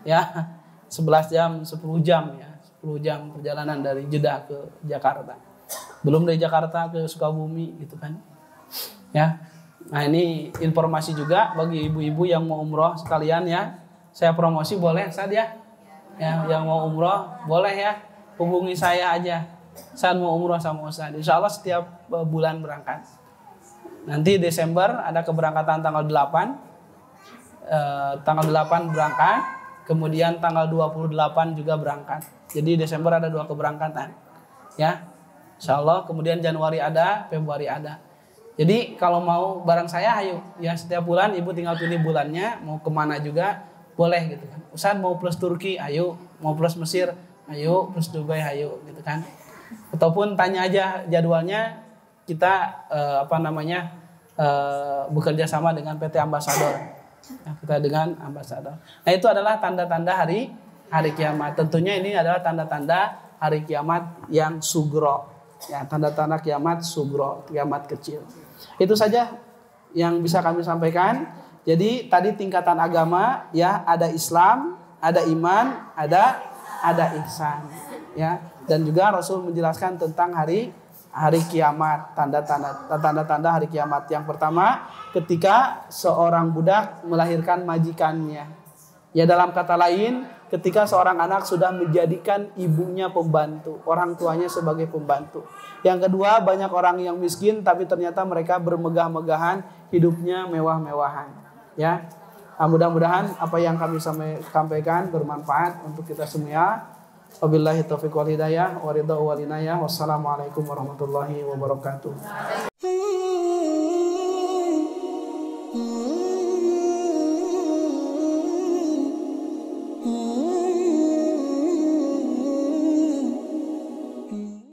Ya. 11 jam, 10 jam ya. 10 jam perjalanan dari Jeddah ke Jakarta. Belum dari Jakarta ke Sukabumi gitu kan. Ya. Nah, ini informasi juga bagi ibu-ibu yang mau umroh sekalian ya. Saya promosi boleh Ustaz ya. Ya, yang mau umroh boleh ya. Hubungi saya aja. Saya mau umroh sama Ustaz. Insya Allah setiap bulan berangkat. Nanti Desember ada keberangkatan tanggal 8. Tanggal 8 berangkat. Kemudian tanggal 28 juga berangkat. Jadi Desember ada 2 keberangkatan. Ya. Insya Allah. Kemudian Januari ada, Februari ada. Jadi kalau mau bareng saya ayo. Ya setiap bulan ibu tinggal pilih bulannya. Mau kemana juga boleh gitu kan. Ustaz mau plus Turki, ayo. Mau plus Mesir, ayo. Plus Dubai, ayo gitu kan. Ataupun tanya aja jadwalnya. Kita bekerja sama dengan PT Ambassador. Ya, kita dengan Ambassador. Nah itu adalah tanda-tanda hari kiamat. Tentunya ini adalah tanda-tanda hari kiamat yang sugro. Ya, tanda-tanda kiamat sugro, kiamat kecil. Itu saja yang bisa kami sampaikan. Jadi tadi tingkatan agama ya, ada Islam, ada iman, ada ihsan. Ya, dan juga Rasul menjelaskan tentang hari kiamat, tanda-tanda hari kiamat. Yang pertama, ketika seorang budak melahirkan majikannya. Ya, dalam kata lain, ketika seorang anak sudah menjadikan ibunya pembantu, orang tuanya sebagai pembantu. Yang kedua, banyak orang yang miskin tapi ternyata mereka bermegah-megahan, hidupnya mewah-mewahan. Ya. Nah, mudah-mudahan apa yang kami sampaikan bermanfaat untuk kita semua. Wabillahi taufiq wal hidayah wa ridha wal inayah. Wassalamualaikum warahmatullahi wabarakatuh.